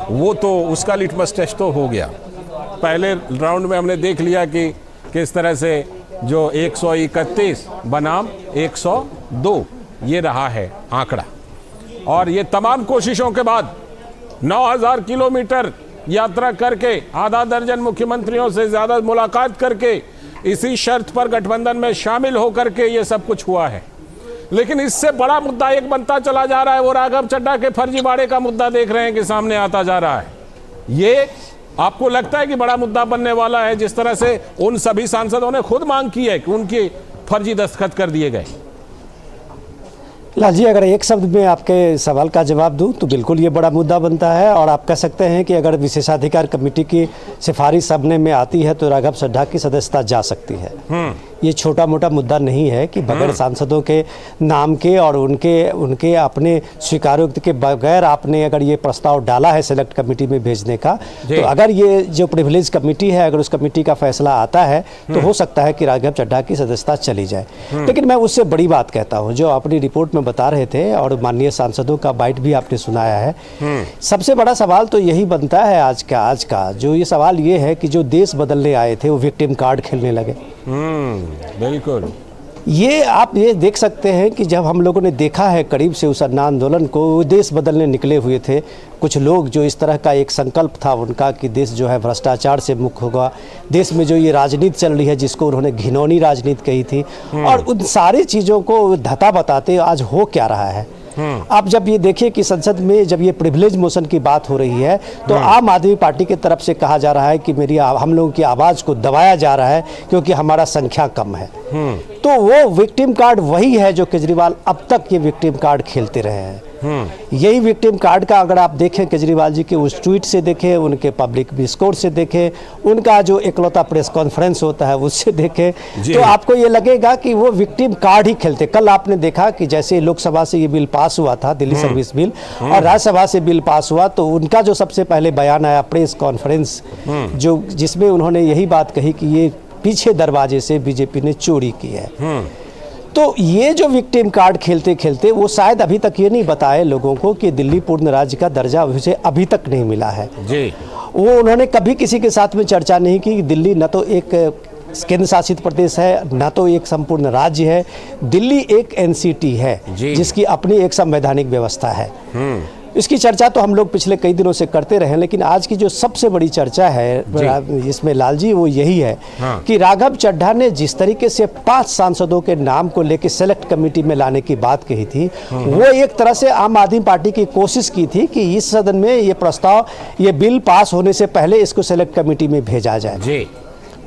वो तो उसका लिटमस टेस्ट तो हो गया। पहले राउंड में हमने देख लिया कि किस तरह से जो 131 बनाम 102 ये रहा है आंकड़ा, और ये तमाम कोशिशों के बाद 9000 किलोमीटर यात्रा करके, आधा दर्जन मुख्यमंत्रियों से ज़्यादा मुलाकात करके, इसी शर्त पर गठबंधन में शामिल होकर के ये सब कुछ हुआ है। लेकिन इससे बड़ा मुद्दा एक बनता चला जा रहा है, वो राघव चड्ढा के फर्जीवाड़े का मुद्दा देख रहे हैं कि सामने आता जा रहा है। ये आपको लगता है कि बड़ा मुद्दा बनने वाला है, जिस तरह से उन सभी सांसदों ने खुद मांग की है कि उनके फर्जी दस्तखत कर दिए गए? लाल जी, अगर एक शब्द में आपके सवाल का जवाब दूं तो बिल्कुल ये बड़ा मुद्दा बनता है, और आप कह सकते हैं कि अगर विशेषाधिकार कमेटी की सिफारिश सामने में आती है तो राघव चड्ढा की सदस्यता जा सकती है। ये छोटा मोटा मुद्दा नहीं है कि बगैर सांसदों के नाम के और उनके अपने स्वीकारोक्ति के बगैर आपने अगर ये प्रस्ताव डाला है सेलेक्ट कमेटी में भेजने का, तो अगर ये जो प्रिविलेज कमेटी है, अगर उस कमेटी का फैसला आता है तो हो सकता है कि राघव चड्ढा की सदस्यता चली जाए। लेकिन मैं उससे बड़ी बात कहता हूँ, जो अपनी रिपोर्ट में बता रहे थे और माननीय सांसदों का बाइट भी आपने सुनाया है। सबसे बड़ा सवाल तो यही बनता है आज का जो ये सवाल ये है कि जो देश बदलने आए थे वो विक्टिम कार्ड खेलने लगे। बिल्कुल, ये आप ये देख सकते हैं कि जब हम लोगों ने देखा है करीब से उस अन्ना आंदोलन को, देश बदलने निकले हुए थे कुछ लोग, जो इस तरह का एक संकल्प था उनका कि देश जो है भ्रष्टाचार से मुक्त होगा, देश में जो ये राजनीति चल रही है जिसको उन्होंने घिनौनी राजनीति कही थी, और उन सारी चीज़ों को धता बताते आज हो क्या रहा है। आप जब ये देखिए कि संसद में जब ये प्रिविलेज मोशन की बात हो रही है तो आम आदमी पार्टी की तरफ से कहा जा रहा है कि हम लोगों की आवाज़ को दबाया जा रहा है क्योंकि हमारा संख्या कम है। तो वो विक्टिम कार्ड वही है जो केजरीवाल अब तक ये विक्टिम कार्ड खेलते रहे हैं। यही विक्टिम कार्ड का अगर आप देखें केजरीवाल जी के उस ट्वीट से देखें, उनके पब्लिक डिस्कोर्स से देखें, उनका जो एकलौता प्रेस कॉन्फ्रेंस होता है उससे देखें, तो आपको ये लगेगा कि वो विक्टिम कार्ड ही खेलते। कल आपने देखा कि जैसे लोकसभा से ये बिल पास हुआ था, दिल्ली सर्विस बिल, और राज्यसभा से बिल पास हुआ, तो उनका जो सबसे पहले बयान आया प्रेस कॉन्फ्रेंस, जिसमें उन्होंने यही बात कही कि ये पीछे दरवाजे से बीजेपी ने चोरी की है। तो ये जो विक्टिम कार्ड खेलते खेलते वो शायद अभी तक ये नहीं बताए लोगों को कि दिल्ली पूर्ण राज्य का दर्जा उसे अभी तक नहीं मिला है। वो उन्होंने कभी किसी के साथ में चर्चा नहीं की। दिल्ली न तो एक केंद्र शासित प्रदेश है, न तो एक संपूर्ण राज्य है, दिल्ली एक एनसीटी है जिसकी अपनी एक संवैधानिक व्यवस्था है। इसकी चर्चा तो हम लोग पिछले कई दिनों से करते रहे, लेकिन आज की जो सबसे बड़ी चर्चा है इसमें लाल जी वो यही है कि राघव चड्ढा ने जिस तरीके से 5 सांसदों के नाम को लेकर सेलेक्ट कमेटी में लाने की बात कही थी, वो एक तरह से आम आदमी पार्टी की कोशिश की थी कि इस सदन में ये प्रस्ताव, ये बिल पास होने से पहले इसको सेलेक्ट कमेटी में भेजा जाए।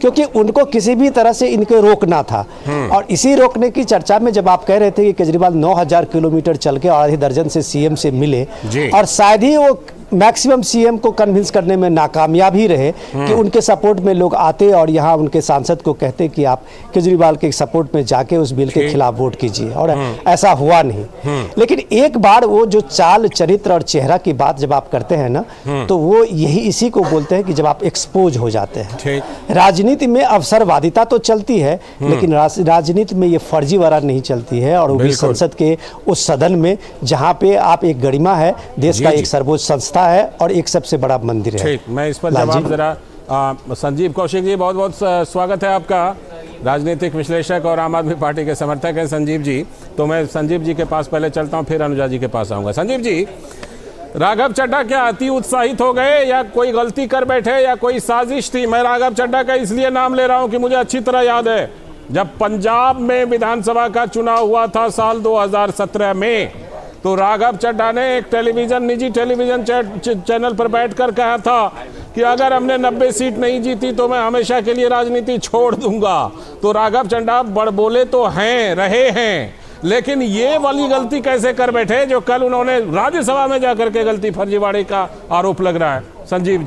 क्योंकि उनको किसी भी तरह से इनको रोकना था। और इसी रोकने की चर्चा में जब आप कह रहे थे कि केजरीवाल 9000 किलोमीटर चल के आधे दर्जन से सीएम से मिले और शायद ही वो मैक्सिमम सीएम को कन्विंस करने में नाकामयाब ही रहे कि उनके सपोर्ट में लोग आते और यहाँ उनके सांसद को कहते कि आप केजरीवाल के सपोर्ट में जाके उस बिल के खिलाफ वोट कीजिए, और ऐसा हुआ नहीं। लेकिन एक बार वो जो चाल चरित्र और चेहरा की बात जब आप करते हैं ना, तो वो यही इसी को बोलते हैं कि जब आप एक्सपोज हो जाते हैं। राजनीति में अवसरवादिता तो चलती है, लेकिन राजनीति में ये फर्जीवाड़ा नहीं चलती है। और वो भी संसद के उस सदन में जहाँ पे आप एक गरिमा है, देश का एक सर्वोच्च संस्था है और एक सबसे बड़ा मंदिर है। ठीक, मैं इस पर जवाब जरा संजीव कौशिक जी, बहुत बहुत स्वागत है आपका। राजनीतिक विश्लेषक और आम आदमी पार्टी के समर्थक हैं संजीव जी। तो मैं संजीव जी के पास पहले चलता हूं, फिर अनुजा जी के पास आऊंगा। संजीव जी, राघव चड्ढा क्या अति उत्साहित हो गए या कोई गलती कर बैठे या कोई साजिश थी? मैं राघव चड्ढा का इसलिए नाम ले रहा हूं कि मुझे अच्छी तरह याद है जब पंजाब में विधानसभा का चुनाव हुआ था साल 2017 में, तो राघव चड्ढा ने एक निजी टेलीविजन चैनल पर बैठकर कहा था कि अगर हमने 90 सीट नहीं जीती तो मैं हमेशा के लिए राजनीति छोड़ दूंगा। तो राघव चड्ढा बड़ बोले तो रहे हैं, लेकिन ये वाली गलती कैसे कर बैठे जो कल उन्होंने राज्यसभा में जाकर के गलती फर्जीवाड़े का आरोप लग रहा है? संजीव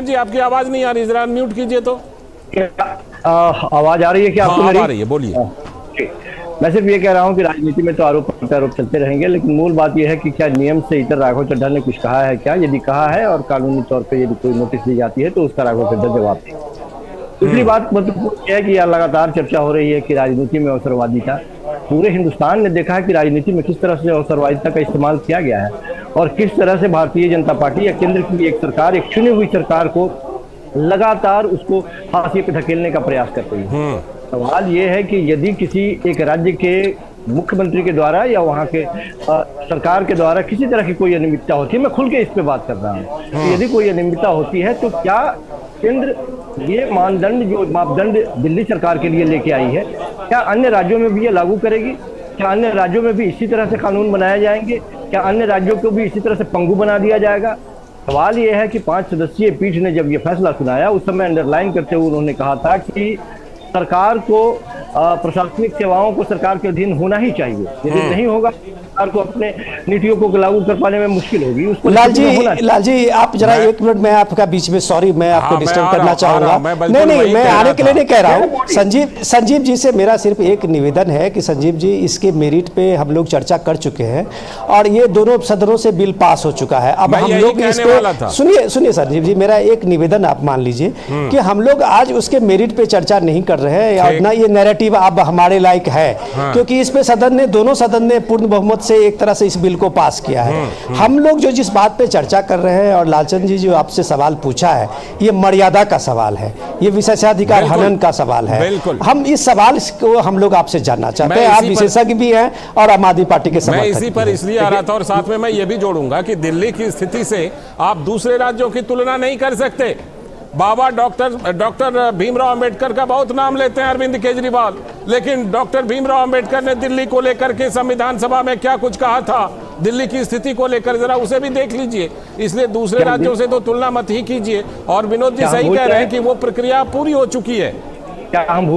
जी, आपकी आवाज नहीं आ रही, जरा म्यूट कीजिए। तो आवाज आ रही है क्या आपको? आ रही है, बोलिए। मैं सिर्फ ये कह रहा हूँ कि राजनीति में तो आरोप चलते रहेंगे, लेकिन मूल बात यह है कि क्या नियम से इतर राघव चड्ढा ने कुछ कहा है क्या? यदि कहा है और कानूनी तौर पे यदि कोई नोटिस दी जाती है तो उसका राघव चड्ढा जवाब दें। दूसरी बात महत्वपूर्ण यह है कि लगातार चर्चा हो रही है कि राजनीति में अवसरवादिता, पूरे हिंदुस्तान ने देखा है कि राजनीति में किस तरह से अवसरवादिता का इस्तेमाल किया गया है और किस तरह से भारतीय जनता पार्टी या केंद्र की एक सरकार, एक चुनी हुई सरकार को लगातार उसको फांसी पे धकेलने का प्रयास कर रही है। सवाल ये है कि यदि किसी एक राज्य के मुख्यमंत्री के द्वारा या वहाँ के सरकार के द्वारा किसी तरह की कोई अनियमितता होती है, मैं खुल के इस पे बात कर रहा हूँ, यदि कोई अनियमितता होती है तो क्या केंद्र ये मानदंड जो मापदंड दिल्ली सरकार के लिए लेके आई है, क्या अन्य राज्यों में भी ये लागू करेगी? क्या अन्य राज्यों में भी इसी तरह से कानून बनाए जाएंगे? क्या अन्य राज्यों को भी इसी तरह से पंगु बना दिया जाएगा? सवाल ये है कि 5 सदस्यीय पीठ ने जब ये फैसला सुनाया उस समय अंडरलाइन करते हुए उन्होंने कहा था कि सरकार को प्रशासनिक सेवाओं को सरकार के अधीन होना ही चाहिए। यदि नहीं होगा सरकार को अपने नीतियों को लागू कर पाने में मुश्किल होगी। लाल जी आप जरा 1 मिनट, मैं आपका बीच में, सॉरी मैं आपको डिस्टर्ब करना चाहूंगा। नहीं, मैं आने के लिए नहीं कह रहा हूँ। संजीव जी से मेरा सिर्फ एक निवेदन है कि संजीव जी, इसके मेरिट पे हम लोग चर्चा कर चुके हैं और ये दोनों सदनों से बिल पास हो चुका है। अब हम लोग इस पे सुनिए संजीव जी, मेरा एक निवेदन आप मान लीजिए कि हम लोग आज उसके मेरिट पे चर्चा नहीं कर रहे हैं और ना ये नैरेटिव अब हमारे लायक है, क्योंकि इस पे दोनों सदन ने पूर्ण बहुमत से एक तरह से इस बिल को पास किया है। हम लोग जो जिस बात पे चर्चा कर रहे हैं और लालचंद जी जो आपसे सवाल पूछा है, ये मर्यादा का सवाल है, ये विशेषाधिकार हनन का सवाल है। हम इस सवाल को हम लोग आपसे जानना चाहते हैं। आप विशेषज्ञ भी हैं और आम आदमी पार्टी के समर्थक। मैं इसी पर इसलिए आ रहा था और साथ में मैं ये भी जोड़ूंगा कि दिल्ली की स्थिति से आप दूसरे राज्यों की तुलना नहीं कर सकते। बाबा डॉक्टर भीमराव अंबेडकर का बहुत नाम लेते हैं अरविंद केजरीवाल, लेकिन डॉक्टर भीमराव अंबेडकर ने दिल्ली को लेकर के संविधान सभा में क्या कुछ कहा था, दिल्ली की स्थिति को लेकर जरा उसे भी देख लीजिए। इसलिए दूसरे राज्यों से तो तुलना मत ही कीजिए। और विनोद जी सही कह रहे हैं कि वो प्रक्रिया पूरी हो चुकी है। क्या हम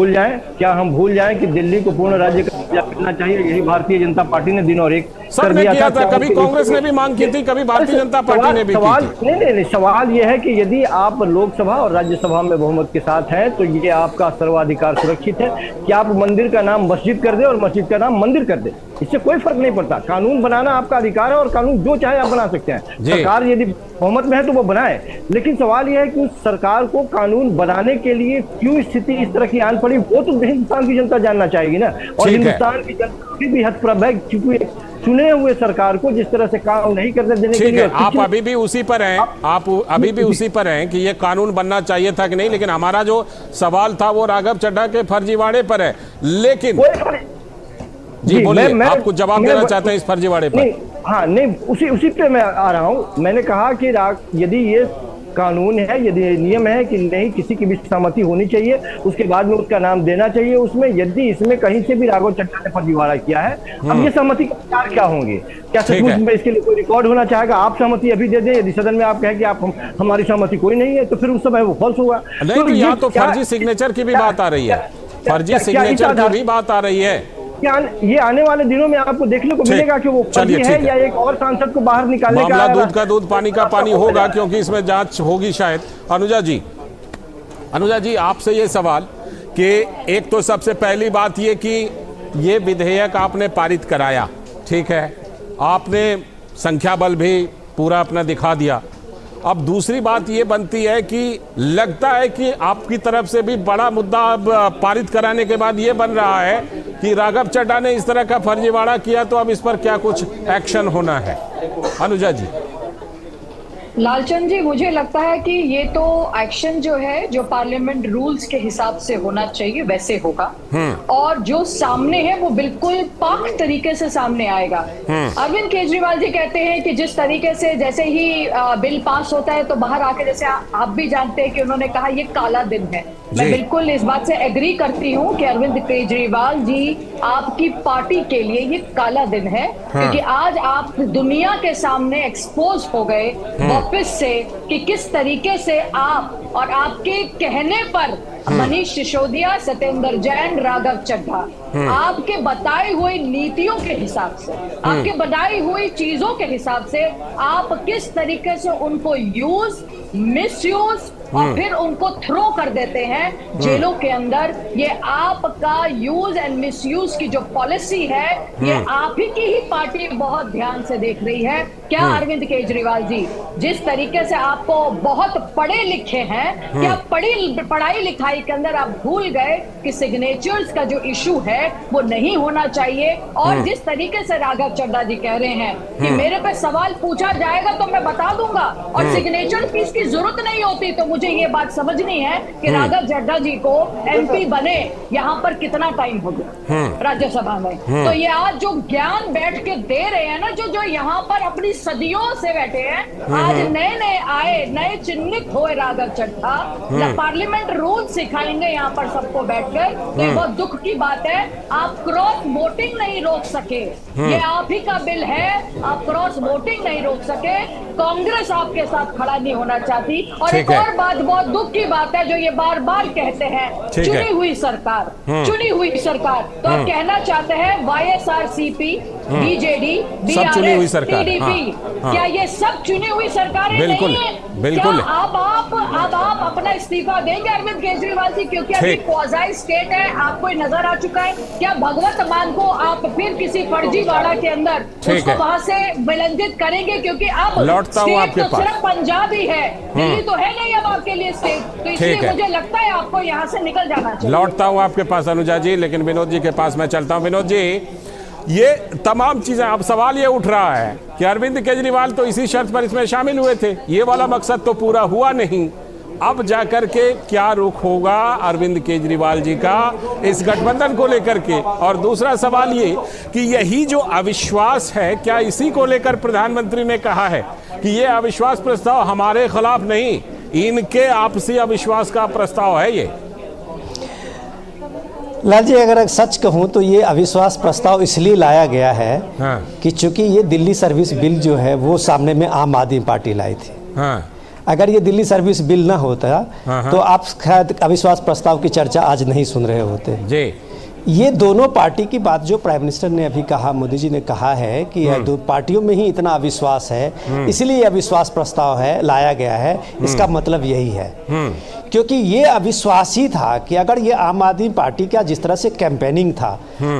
भूल जाएं कि दिल्ली को पूर्ण राज्य का दर्जा मिलना चाहिए? यही भारतीय जनता पार्टी ने दिन और एक सबने किया था। कभी कांग्रेस ने भी मांग की थी, कभी भारतीय जनता पार्टी ने भी की थी। नहीं, सवाल यह है कि यदि आप लोकसभा और राज्यसभा में बहुमत के साथ हैं तो ये आपका सर्वाधिकार सुरक्षित है कि आप मंदिर का नाम मस्जिद कर दे और मस्जिद का नाम मंदिर कर दे, इससे कोई फर्क नहीं पड़ता। कानून बनाना आपका अधिकार है और कानून जो चाहे आप बना सकते हैं। सरकार यदि बहुमत में है तो वो बनाए, लेकिन सवाल यह है कि सरकार को कानून बनाने के लिए क्यों स्थिति इस तरह की आन पड़ी, वो तो हिंदुस्तान की जनता जानना चाहेगी ना। और हिंदुस्तान की जनता भी हतप्रभ है क्योंकि चुने हुए सरकार को जिस तरह से काम नहीं करने देने के लिए। आप अभी भी उसी पर हैं, आप अभी भी उसी पर हैं कि ये कानून बनना चाहिए था कि नहीं, लेकिन हमारा जो सवाल था वो राघव चड्ढा के फर्जीवाड़े पर है। लेकिन जी बोलिए, आप कुछ जवाब देना चाहते हैं इस फर्जीवाड़े पर? नहीं, हाँ नहीं, उसी पे मैं आ रहा हूँ। मैंने कहा कि यदि ये कानून है, यदि नियम है कि नहीं किसी की भी सहमति होनी चाहिए, उसके बाद में उसका नाम देना चाहिए उसमें। यदि इसमें कहीं से भी राघव चड्ढा ने फर्जीवाड़ा किया है, अब ये सहमति के विचार क्या होंगे? क्या सचमुच में इसके लिए कोई रिकॉर्ड होना चाहेगा? आप सहमति अभी दे दें, यदि सदन में आप कहें कि आप हमारी सहमति कोई नहीं है, तो फिर उस समय वो फॉल्स होगा। नहीं तो यहाँ तो फर्जी सिग्नेचर की भी बात आ रही है, फर्जी सिग्नेचर की भी बात आ रही है। ये आने वाले दिनों में आपको देखने को मिलेगा कि वो फर्जी है या एक और सांसद को बाहर निकालने का मामला दूध का दूध पानी का पानी होगा, क्योंकि इसमें जांच होगी शायद। अनुजा जी आपसे ये सवाल कि एक तो सबसे पहली बात ये कि ये विधेयक आपने पारित कराया, ठीक है, आपने संख्या बल भी पूरा अपना दिखा दिया। अब दूसरी बात ये बनती है कि लगता है कि आपकी तरफ से भी बड़ा मुद्दा अब पारित कराने के बाद ये बन रहा है कि राघव चड्ढा ने इस तरह का फर्जीवाड़ा किया, तो अब इस पर क्या कुछ एक्शन होना है? अनुजा जी। लालचंद जी, मुझे लगता है कि ये तो एक्शन जो है, जो पार्लियामेंट रूल्स के हिसाब से होना चाहिए वैसे होगा, और जो सामने है वो बिल्कुल पाक तरीके से सामने आएगा। अरविंद केजरीवाल जी कहते हैं कि जिस तरीके से जैसे ही बिल पास होता है तो बाहर आके, जैसे आप भी जानते हैं कि उन्होंने कहा ये काला दिन है। मैं बिल्कुल इस बात से एग्री करती हूँ कि अरविंद केजरीवाल जी, आपकी पार्टी के लिए ये काला दिन है, क्योंकि आज आप दुनिया के सामने एक्सपोज हो गए वापस से कि किस तरीके से आप और आपके कहने पर मनीष सिसोदिया, सत्येंद्र जैन, राघव चड्ढा आपके बताई हुई नीतियों के हिसाब से, आपके बताई हुई चीजों के हिसाब से आप किस तरीके से उनको यूज, मिसयूज और फिर उनको थ्रो कर देते हैं जेलों के अंदर। ये आपका यूज एंड मिसयूज की जो पॉलिसी है, ये आप ही की ही पार्टी बहुत ध्यान से देख रही है। क्या अरविंद केजरीवाल जी, जिस तरीके से आपको बहुत पढ़े लिखे हैं, क्या पढ़ाई लिखाई के अंदर आप भूल गए कि सिग्नेचर्स का जो इशू है वो नहीं होना चाहिए? और जिस तरीके से राघव चड्ढा जी कह रहे हैं कि मेरे पे सवाल पूछा जाएगा तो मैं बता दूंगा, और सिग्नेचर की इसकी जरूरत नहीं होती, तो मुझे ये बात समझनी है कि राघव चड्ढा जी को एमपी बने यहाँ पर कितना टाइम हो गया राज्यसभा में। तो ये आज जो ज्ञान बैठ के दे रहे हैं ना, जो यहाँ पर अपनी सदियों से बैठे हैं, आज नए आए, नए चिन्हित हुए राघव चड्ढा पार्लियामेंट रूल सिखाएंगे यहाँ पर सबको बैठकर। तो ये बहुत दुख की बात है। आप क्रॉस वोटिंग नहीं रोक सके, ये आप ही का बिल है, आप क्रॉस वोटिंग नहीं रोक सके। कांग्रेस आपके साथ खड़ा नहीं होना चाहती। और एक और बात, बहुत दुख की बात है, जो ये बार बार कहते हैं, चुनी हुई सरकार, चुनी हुई सरकार, तो आप कहना चाहते हैं YSRCP, BJD, BRS, TDP, क्या ये सब चुनी हुई सरकारें नहीं है? बिल्कुल। अब आप अपना इस्तीफा देंगे अरविंद केजरीवाल जी, क्योंकि अभी क्वाज़ाई स्टेट है, आपको नजर आ चुका है। क्या भगवत मान को आप फिर किसी फर्जीवाड़ा के अंदर उसको वहां से विलंबित करेंगे? क्योंकि अब स्टेट तो सिर्फ पंजाब ही है, दिल्ली तो है नहीं अब आपके लिए स्टेट, तो इसलिए मुझे लगता है आपको यहाँ से निकल जाना चाहिए। लौटता हूँ आपके पास अनुजा जी, लेकिन विनोद जी के पास मैं चलता हूँ। विनोद जी, ये तमाम चीजें, अब सवाल ये उठ रहा है कि अरविंद केजरीवाल तो इसी शर्त पर इसमें शामिल हुए थे, ये वाला मकसद तो पूरा हुआ नहीं। अब जाकर के क्या रुख होगा अरविंद केजरीवाल जी का इस गठबंधन को लेकर के? और दूसरा सवाल ये कि यही जो अविश्वास है, क्या इसी को लेकर प्रधानमंत्री ने कहा है कि ये अविश्वास प्रस्ताव हमारे खिलाफ नहीं, इनके आपसी अविश्वास का प्रस्ताव है ये? लाल जी, अगर सच कहूँ तो ये अविश्वास प्रस्ताव इसलिए लाया गया है कि चूंकि ये दिल्ली सर्विस बिल जो है वो सामने में आम आदमी पार्टी लाई थी। अगर ये दिल्ली सर्विस बिल ना होता तो आप शायद अविश्वास प्रस्ताव की चर्चा आज नहीं सुन रहे होते जी। ये दोनों पार्टी की बात जो प्राइम मिनिस्टर ने अभी कहा, मोदी जी ने कहा है कि दो पार्टियों में ही इतना अविश्वास है, इसलिए अविश्वास प्रस्ताव है लाया गया है, इसका मतलब यही है। क्योंकि ये अविश्वास ही था कि अगर ये आम आदमी पार्टी का जिस तरह से कैंपेनिंग था,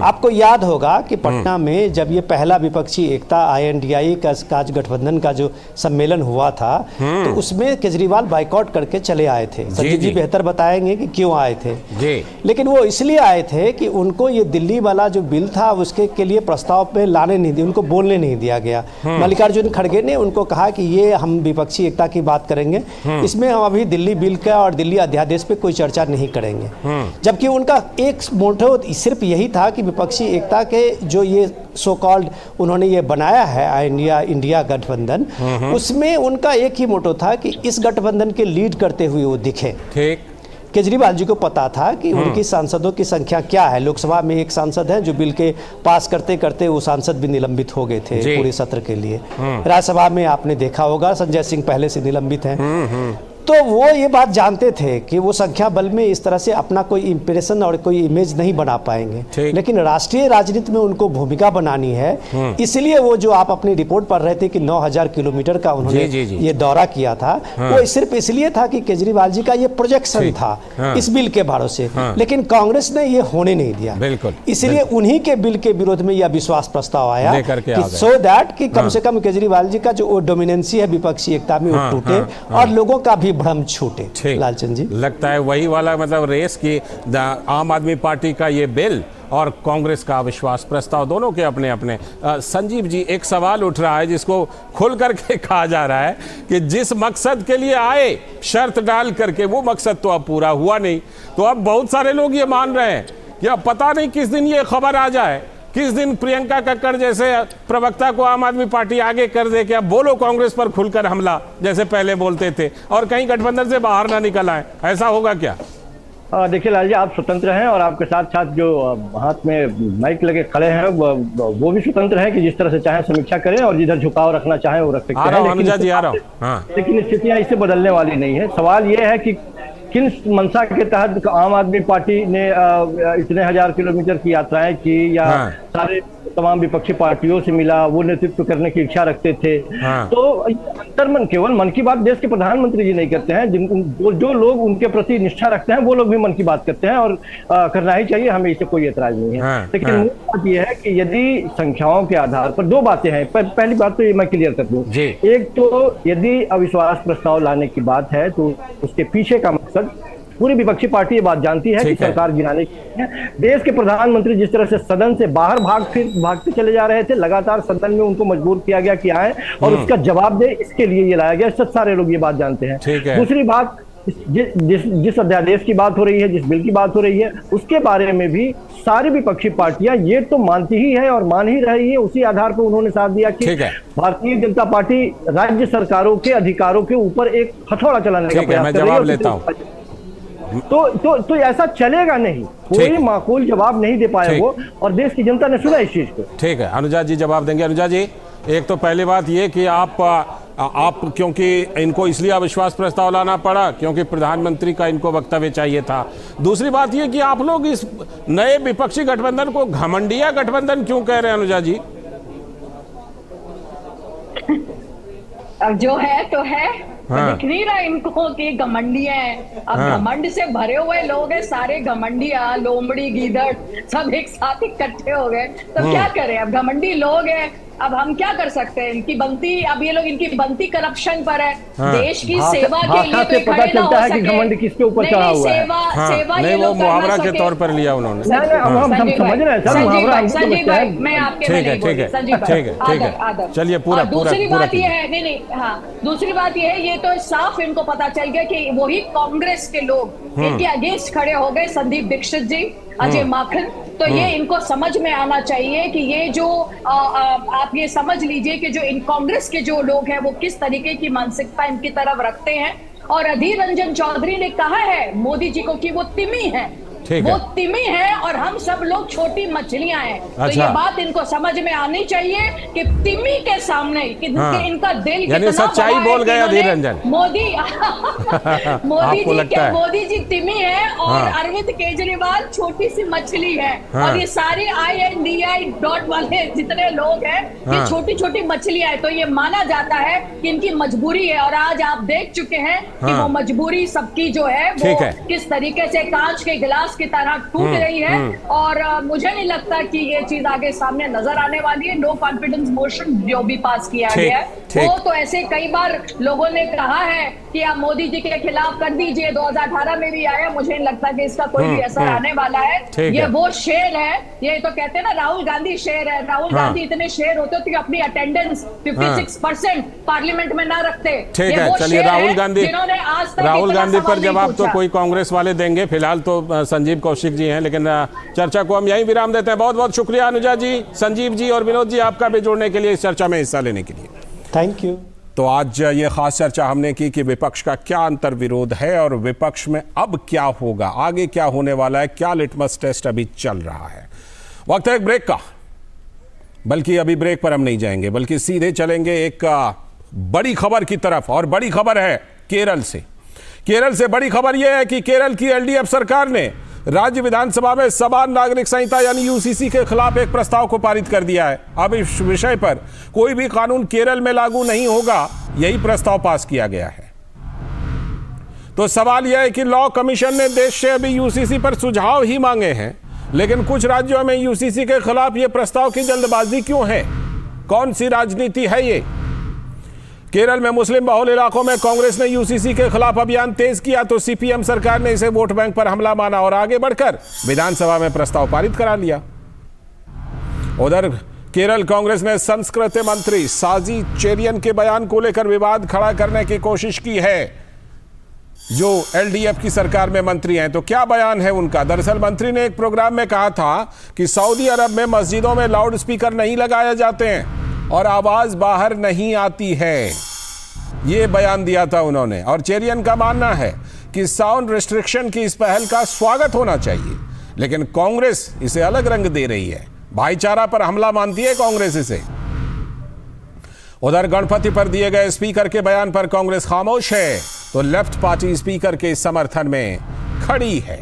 आपको याद होगा कि पटना में जब ये पहला विपक्षी एकता INDI का गठबंधन का जो सम्मेलन हुआ था, तो उसमें केजरीवाल बाइकआउट करके चले आए थे। संजय जी बेहतर बताएंगे कि क्यों आए थे, लेकिन वो इसलिए आए थे कि उनको ये दिल्ली वाला जो बिल था उसके के लिए प्रस्ताव पे लाने नहीं दिया, उनको बोलने नहीं दिया गया। मल्लिकार्जुन खड़गे ने उनको कहा कि ये हम विपक्षी एकता की बात करेंगे, इसमें हम अभी दिल्ली बिल का और दिल्ली अध्यादेश पे कोई चर्चा नहीं करेंगे। जबकि उनका एक मोटो सिर्फ यही था कि विपक्षी एकता के जो ये सो कॉल्ड उन्होंने ये बनाया है इंडिया गठबंधन, उसमें उनका एक ही मोटो था कि इस गठबंधन के लीड करते हुए वो दिखे। ठीक, केजरीवाल जी को पता था कि उनकी सांसदों की संख्या क्या है। लोकसभा में एक सांसद है जो बिल के पास करते करते वो सांसद भी निलंबित हो गए थे पूरे सत्र के लिए। राज्यसभा में आपने देखा होगा संजय सिंह पहले से निलंबित हैं। तो वो ये बात जानते थे कि वो संख्या बल में इस तरह से अपना कोई इंप्रेशन और कोई इमेज नहीं बना पाएंगे, लेकिन राष्ट्रीय राजनीति में उनको भूमिका बनानी है। इसलिए वो जो आप अपनी रिपोर्ट पढ़ रहे थे कि 9000 किलोमीटर का उन्होंने ये दौरा किया था, वो सिर्फ इसलिए था कि केजरीवाल जी का ये प्रोजेक्शन था इस बिल के भरोसे, लेकिन कांग्रेस ने ये होने नहीं दिया। बिल्कुल, इसलिए उन्हीं के बिल के विरोध में यह विश्वास प्रस्ताव आया कि सो दैट कि कम से कम केजरीवाल जी का जो डोमिनेंसी है विपक्षी एकता में वो टूटे और लोगों का भी भ्रम छूटे। लालचंद जी, लगता है वही वाला मतलब रेस की आम आदमी पार्टी का ये बिल और कांग्रेस का अविश्वास प्रस्ताव दोनों के अपने अपने। संजीव जी, एक सवाल उठ रहा है जिसको खुल करके कहा जा रहा है कि जिस मकसद के लिए आए शर्त डाल करके वो मकसद तो अब पूरा हुआ नहीं, तो अब बहुत सारे लोग ये मान रहे हैं कि अब पता नहीं किस दिन ये खबर आ जाए, किस दिन प्रियंका कक्कड़ जैसे प्रवक्ता को आम आदमी पार्टी आगे कर दे कि अब बोलो कांग्रेस पर खुलकर हमला जैसे पहले बोलते थे और कहीं गठबंधन से बाहर ना निकल आए। ऐसा होगा क्या? देखिए लाल जी, आप स्वतंत्र हैं और आपके साथ साथ जो हाथ में माइक लगे खड़े हैं वो भी स्वतंत्र हैं कि जिस तरह से चाहे समीक्षा करें और जिधर झुकाव रखना चाहे वो रख सकते हैं। लेकिन स्थितियां इससे बदलने वाली नहीं है। सवाल ये है कि किन मंशा के तहत आम आदमी पार्टी ने इतने 1000 किलोमीटर की यात्राएं की या सारे तमाम विपक्षी पार्टियों से मिला, वो नेतृत्व करने की इच्छा रखते थे। तो अंतर्मन केवल मन की बात देश के प्रधानमंत्री जी नहीं करते हैं, जो लोग उनके प्रति निष्ठा रखते हैं वो लोग भी मन की बात करते हैं और करना ही चाहिए, हमें इससे कोई एतराज नहीं है। लेकिन मूल बात यह है कि यदि संख्याओं के आधार पर दो बातें हैं। पहली बात तो ये मैं क्लियर कर दूं, एक तो यदि अविश्वास प्रस्ताव लाने की बात है तो उसके पीछे का मकसद पूरी विपक्षी पार्टी ये बात जानती है कि सरकार गिराने की है। देश के प्रधानमंत्री जिस तरह से सदन से बाहर भागते चले जा रहे थे, लगातार सदन में उनको मजबूर किया गया कि आए और उसका जवाब दे, इसके लिए ये लाया गया। सब सारे लोग ये बात जानते हैं। दूसरी बात, जिस अध्यादेश की बात हो रही है, जिस बिल की बात हो रही है, उसके बारे में भी सारी विपक्षी पार्टियां ये तो मानती ही है और मान ही रही है। उसी आधार पर उन्होंने साथ दिया कि भारतीय जनता पार्टी राज्य सरकारों के अधिकारों के ऊपर एक हथौड़ा चलाने का प्रयास कर रही है। तो ऐसा चलेगा नहीं, कोई माकूल जवाब नहीं दे पाया वो, और देश की जनता ने सुना इस चीज को। ठीक है, अनुजा जी जवाब देंगे। अनुजा जी, एक तो पहली बात ये कि आप क्योंकि इनको इसलिए अविश्वास प्रस्ताव लाना पड़ा क्योंकि प्रधानमंत्री का इनको वक्तव्य चाहिए था। दूसरी बात ये कि आप लोग इस नए विपक्षी गठबंधन को घमंडिया गठबंधन क्यों कह रहे हैं अनुजा जी? जो है तो है, दिख नहीं रहा इनको कि घमंडिया है। अब घमंड से भरे हुए लोग हैं, सारे घमंडिया, लोमड़ी, गीदड़ सब एक साथ इकट्ठे हो गए, तो क्या करें? अब घमंडी लोग हैं, अब हम क्या कर सकते हैं? इनकी बनती, अब ये लोग इनकी बनती करप्शन पर है। देश की सेवा के लिए तो पता चलता है कि घमंड किसके ऊपर चढ़ा हुआ है। सेवा नहीं, वो मुहावरा के तौर पर लिया उन्होंने। हम समझ रहे हैं सर, मुहावरा। संजीव भाई, मैं आपके चलिए पूरा। दूसरी बात ये है, नहीं, हाँ, दूसरी बात ये है, ये तो साफ इनको पता चल गया कि वही कांग्रेस के लोग इनके अगेंस्ट खड़े हो गए, संदीप दीक्षित जी, अजय माकन। तो ये इनको समझ में आना चाहिए कि ये जो आप ये समझ लीजिए कि जो इन कांग्रेस के जो लोग हैं वो किस तरीके की मानसिकता इनकी तरफ रखते हैं। और अधीर रंजन चौधरी ने कहा है मोदी जी को कि वो तिमी है, वो तिमी है और हम सब लोग छोटी मछलियां हैं। तो ये बात इनको समझ में आनी चाहिए कि तिमी के सामने इनका दिल यानी सच्चाई बोल गए अधीर रंजन। मोदी जी तिमी है और अरविंद केजरीवाल छोटी सी मछली है। और ये सारे INDI वाले जितने लोग हैं ये छोटी छोटी मछलियां हैं। तो ये माना जाता है कि इनकी मजबूरी है, और आज आप देख चुके हैं कि वो मजबूरी सबकी जो है वो किस तरीके से कांच के गिलास ग्लास की तरह टूट रही है और मुझे नहीं लगता कि ये चीज आगे सामने नजर आने वाली है। नो कॉन्फिडेंस मोशन जो भी पास किया गया है वो तो ऐसे कई बार लोगों ने कहा है कि आप मोदी जी के खिलाफ कर दीजिए, 2018 में भी आया। मुझे नहीं लगता कि इसका कोई भी असर आने वाला है। ये वो शेर है, ये तो कहते हैं ना राहुल गांधी शेर है। राहुल गांधी इतने शेर होते तो अपनी अटेंडेंस 56% पार्लियामेंट में ना रखते। ठीक है, चलिए राहुल गांधी पर जवाब तो कोई कांग्रेस वाले देंगे। फिलहाल तो संजीव कौशिक जी हैं, लेकिन चर्चा को हम यहीं विराम देते हैं। बहुत बहुत शुक्रिया अनुजा जी, संजीव जी और विनोद जी आपका भी जुड़ने के लिए, इस चर्चा में हिस्सा लेने के लिए। Thank you. तो आज ये खास चर्चा हमने की कि विपक्ष का क्या अंतर विरोध है और विपक्ष में अब क्या होगा, आगे क्या होने वाला है, क्या लिटमस टेस्ट अभी चल रहा है। वक्त है एक ब्रेक का, बल्कि अभी ब्रेक पर हम नहीं जाएंगे, बल्कि सीधे चलेंगे एक बड़ी खबर की तरफ। और बड़ी खबर है केरल से। केरल से बड़ी खबर यह है कि केरल की एलडीएफ सरकार ने राज्य विधानसभा में समान नागरिक संहिता यानी यूसीसी के खिलाफ एक प्रस्ताव को पारित कर दिया है। अब इस विषय पर कोई भी कानून केरल में लागू नहीं होगा, यही प्रस्ताव पास किया गया है। तो सवाल यह है कि लॉ कमीशन ने देश से अभी यूसीसी पर सुझाव ही मांगे हैं, लेकिन कुछ राज्यों में यूसीसी के खिलाफ यह प्रस्ताव की जल्दबाजी क्यों है? कौन सी राजनीति है ये? केरल में मुस्लिम बहुल इलाकों में कांग्रेस ने यूसीसी के खिलाफ अभियान तेज किया तो सीपीएम सरकार ने इसे वोट बैंक पर हमला माना और आगे बढ़कर विधानसभा में प्रस्ताव पारित करा लिया। उधर केरल कांग्रेस ने संस्कृति मंत्री साजी चेरियन के बयान को लेकर विवाद खड़ा करने की कोशिश की है, जो एलडीएफ की सरकार में मंत्री हैं। तो क्या बयान है उनका? दरअसल मंत्री ने एक प्रोग्राम में कहा था कि सऊदी अरब में मस्जिदों में लाउड स्पीकर नहीं लगाए जाते हैं और आवाज बाहर नहीं आती है, ये बयान दिया था उन्होंने। और चेरियन का मानना है कि साउंड रिस्ट्रिक्शन की इस पहल का स्वागत होना चाहिए, लेकिन कांग्रेस इसे अलग रंग दे रही है। भाईचारा पर हमला मानती है कांग्रेस इसे। उधर गणपति पर दिए गए स्पीकर के बयान पर कांग्रेस खामोश है, तो लेफ्ट पार्टी स्पीकर के समर्थन में खड़ी है।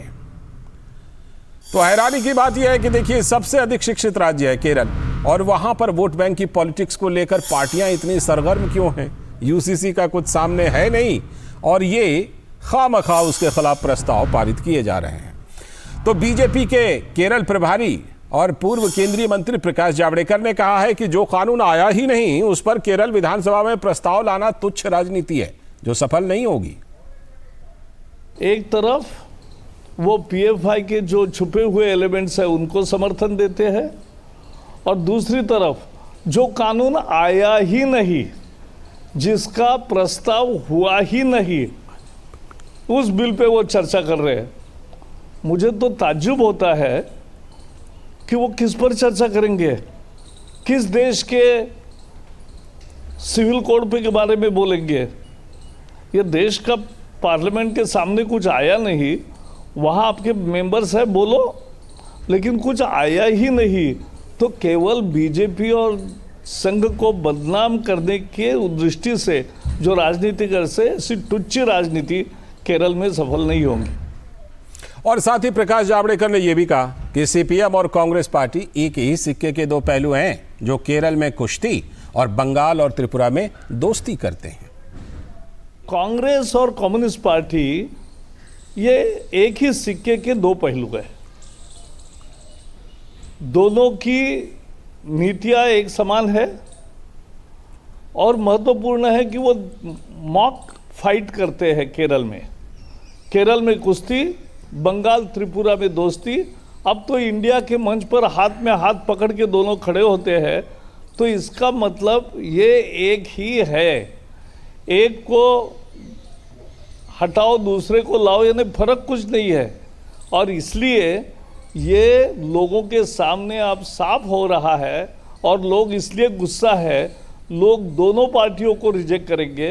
तो हैरानी की बात यह है कि देखिए, सबसे अधिक शिक्षित राज्य है केरल, और वहां पर वोट बैंक की पॉलिटिक्स को लेकर पार्टियां इतनी सरगर्म क्यों हैं? यूसीसी का कुछ सामने है नहीं, और ये खामखा उसके खिलाफ प्रस्ताव पारित किए जा रहे हैं। तो बीजेपी के केरल प्रभारी और पूर्व केंद्रीय मंत्री प्रकाश जावड़ेकर ने कहा है कि जो कानून आया ही नहीं उस पर केरल विधानसभा में प्रस्ताव लाना तुच्छ राजनीति है जो सफल नहीं होगी। एक तरफ वो पीएफआई के जो छुपे हुए एलिमेंट्स है उनको समर्थन देते हैं, और दूसरी तरफ जो कानून आया ही नहीं, जिसका प्रस्ताव हुआ ही नहीं, उस बिल पे वो चर्चा कर रहे हैं। मुझे तो ताज्जुब होता है कि वो किस पर चर्चा करेंगे, किस देश के सिविल कोड पे के बारे में बोलेंगे। ये देश का पार्लियामेंट के सामने कुछ आया नहीं, वहाँ आपके मेंबर्स हैं बोलो, लेकिन कुछ आया ही नहीं, तो केवल बीजेपी और संघ को बदनाम करने के दृष्टि से जो राजनीति कर से ऐसी टुच्ची राजनीति केरल में सफल नहीं होंगी। और साथ ही प्रकाश जावड़ेकर ने यह भी कहा कि सीपीएम और कांग्रेस पार्टी एक ही सिक्के के दो पहलू हैं, जो केरल में कुश्ती और बंगाल और त्रिपुरा में दोस्ती करते हैं। कांग्रेस और कम्युनिस्ट पार्टी ये एक ही सिक्के के दो पहलू हैं। दोनों की नीतियां एक समान है, और महत्वपूर्ण है कि वो मॉक फाइट करते हैं केरल में। केरल में कुश्ती, बंगाल त्रिपुरा में दोस्ती। अब तो इंडिया के मंच पर हाथ में हाथ पकड़ के दोनों खड़े होते हैं, तो इसका मतलब ये एक ही है। एक को हटाओ दूसरे को लाओ, यानी फर्क कुछ नहीं है। और इसलिए ये लोगों के सामने अब साफ हो रहा है, और लोग इसलिए गुस्सा है, लोग दोनों पार्टियों को रिजेक्ट करेंगे।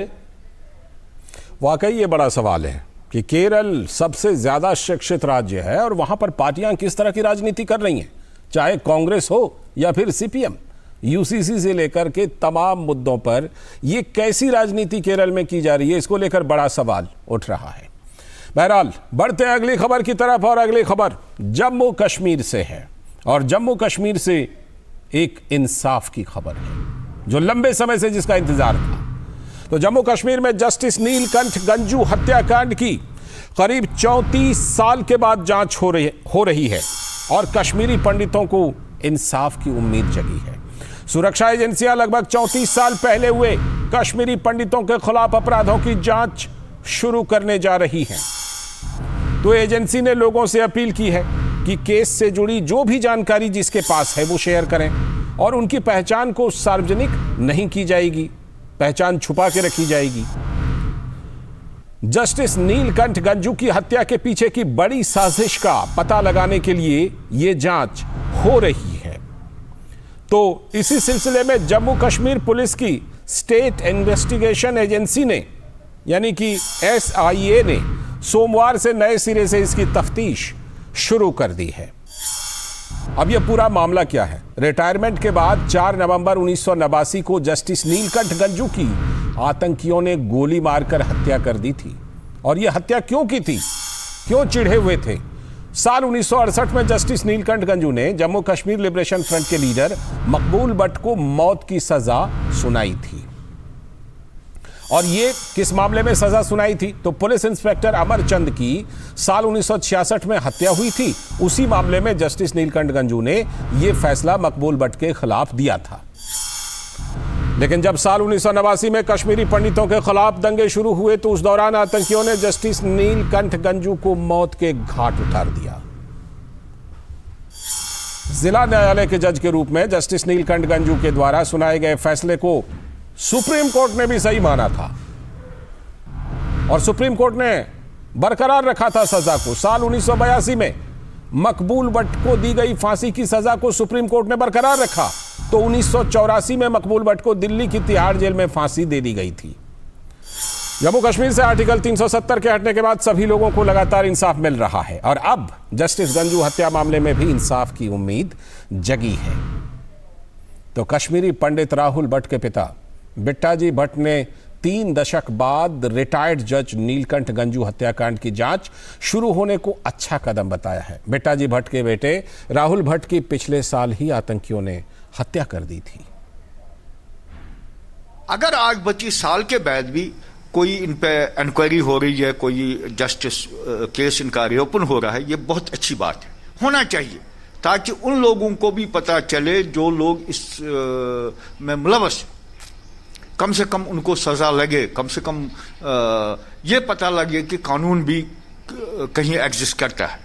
वाकई ये बड़ा सवाल है कि केरल सबसे ज्यादा शिक्षित राज्य है और वहां पर पार्टियां किस तरह की राजनीति कर रही हैं, चाहे कांग्रेस हो या फिर सीपीएम। यूसीसी से लेकर के तमाम मुद्दों पर ये कैसी राजनीति केरल में की जा रही है, इसको लेकर बड़ा सवाल उठ रहा है। बहरहाल बढ़ते हैं अगली खबर की तरफ, और अगली खबर जम्मू कश्मीर से है, और जम्मू कश्मीर से एक इंसाफ की खबर है जो लंबे समय से जिसका इंतजार था। तो जम्मू कश्मीर में जस्टिस नीलकंठ गंजू हत्याकांड की करीब 34 साल के बाद जांच हो रही है और कश्मीरी पंडितों को इंसाफ की उम्मीद जगी है। सुरक्षा एजेंसियां लगभग 34 साल पहले हुए कश्मीरी पंडितों के खिलाफ अपराधों की जांच शुरू करने जा रही हैं। तो एजेंसी ने लोगों से अपील की है कि केस से जुड़ी जो भी जानकारी जिसके पास है वो शेयर करें और उनकी पहचान को सार्वजनिक नहीं की जाएगी, पहचान छुपा के रखी जाएगी। जस्टिस नीलकंठ गंजू की हत्या के पीछे की बड़ी साजिश का पता लगाने के लिए यह जांच हो रही है। तो इसी सिलसिले में जम्मू कश्मीर पुलिस की स्टेट इन्वेस्टिगेशन एजेंसी ने यानी कि SIA ने सोमवार से नए सिरे से इसकी तफ्तीश शुरू कर दी है। अब यह पूरा मामला क्या है? रिटायरमेंट के बाद 4 नवंबर 1989 को जस्टिस नीलकंठ गंजू की आतंकियों ने गोली मारकर हत्या कर दी थी। और यह हत्या क्यों की थी, क्यों चिढ़े हुए थे? साल 1968 में जस्टिस नीलकंठ गंजू ने जम्मू कश्मीर लिबरेशन फ्रंट के लीडर मकबूल बट को मौत की सजा सुनाई थी। और ये किस मामले में सजा सुनाई थी? तो पुलिस इंस्पेक्टर अमरचंद की साल 1966 में हत्या हुई थी। उसी मामले में जस्टिस नीलकंठ गंजू ने यह फैसला मकबूल बट के खिलाफ दिया था। लेकिन जब साल 1989 में कश्मीरी पंडितों के खिलाफ दंगे शुरू हुए तो उस दौरान आतंकियों ने जस्टिस नीलकंठ गंजू को मौत के घाट उतार दिया। जिला न्यायालय के जज के रूप में जस्टिस नीलकंठ गंजू के द्वारा सुनाए गए फैसले को सुप्रीम कोर्ट ने भी सही माना था और सुप्रीम कोर्ट ने बरकरार रखा था सजा को। साल 1982 में मकबूल बट को दी गई फांसी की सजा को सुप्रीम कोर्ट ने बरकरार रखा तो 1984 में मकबूल बट को दिल्ली की तिहाड़ जेल में फांसी दे दी गई थी। जम्मू कश्मीर से आर्टिकल 370 के हटने के बाद सभी लोगों को लगातार इंसाफ मिल रहा है और अब जस्टिस गंजू हत्या मामले में भी इंसाफ की उम्मीद जगी है। तो कश्मीरी पंडित राहुल भट्ट के पिता बिट्टाजी भट्ट ने 3 दशक बाद रिटायर्ड जज नीलकंठ गंजू हत्याकांड की जांच शुरू होने को अच्छा कदम बताया है। बिट्टाजी भट्ट के बेटे राहुल भट्ट की पिछले साल ही आतंकियों ने हत्या कर दी थी। अगर आज 25 साल के बाद भी कोई इन पे इंक्वायरी हो रही है, कोई जस्टिस केस इनका रिओपन हो रहा है, ये बहुत अच्छी बात है, होना चाहिए ताकि उन लोगों को भी पता चले जो लोग इस में मुलव्वस, कम से कम उनको सजा लगे, कम से कम ये पता लगे कि कानून भी कहीं एग्जिस्ट करता है।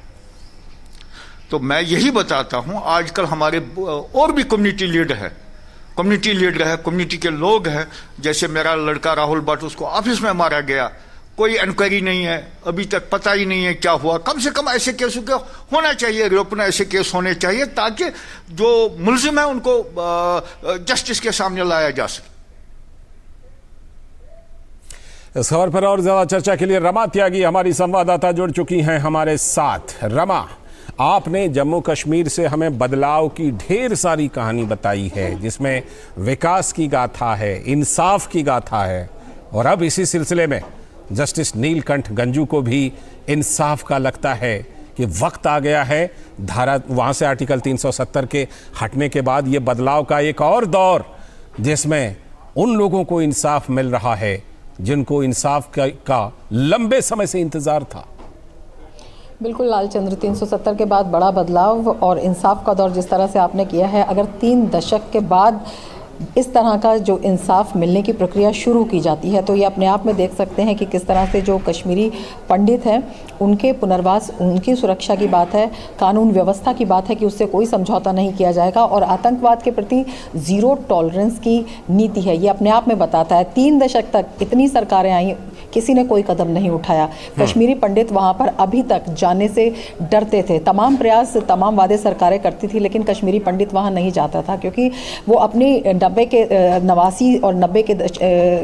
तो मैं यही बताता हूं, आजकल हमारे और भी कम्युनिटी लीडर है, कम्युनिटी के लोग हैं। जैसे मेरा लड़का राहुल भट्ट, उसको ऑफिस में मारा गया, कोई इंक्वायरी नहीं है, अभी तक पता ही नहीं है क्या हुआ। कम से कम ऐसे केसों का होना चाहिए, रिओपन ऐसे केस होने चाहिए ताकि जो मुलजिम है उनको जस्टिस के सामने लाया जा सके। इस खबर पर और ज्यादा चर्चा के लिए रमा त्यागी हमारी संवाददाता जुड़ चुकी हैं हमारे साथ। रमा, आपने जम्मू कश्मीर से हमें बदलाव की ढेर सारी कहानी बताई है जिसमें विकास की गाथा है, इंसाफ की गाथा है और अब इसी सिलसिले में जस्टिस नीलकंठ गंजू को भी इंसाफ का लगता है कि वक्त आ गया है। धारा वहाँ से आर्टिकल 370 के हटने के बाद ये बदलाव का एक और दौर जिसमें उन लोगों को इंसाफ मिल रहा है जिनको इंसाफ का लंबे समय से इंतजार था। बिल्कुल लालचंद्र, 370 के बाद बड़ा बदलाव और इंसाफ का दौर जिस तरह से आपने किया है, अगर 3 दशक के बाद इस तरह का जो इंसाफ मिलने की प्रक्रिया शुरू की जाती है तो ये अपने आप में देख सकते हैं कि किस तरह से जो कश्मीरी पंडित हैं उनके पुनर्वास, उनकी सुरक्षा की बात है, कानून व्यवस्था की बात है कि उससे कोई समझौता नहीं किया जाएगा और आतंकवाद के प्रति ज़ीरो टॉलरेंस की नीति है। ये अपने आप में बताता है 3 दशक तक इतनी सरकारें आई, किसी ने कोई कदम नहीं उठाया। कश्मीरी पंडित वहाँ पर अभी तक जाने से डरते थे। तमाम प्रयास, तमाम वादे सरकारें करती थी लेकिन कश्मीरी पंडित वहाँ नहीं जाता था क्योंकि वो अपनी 89 और 90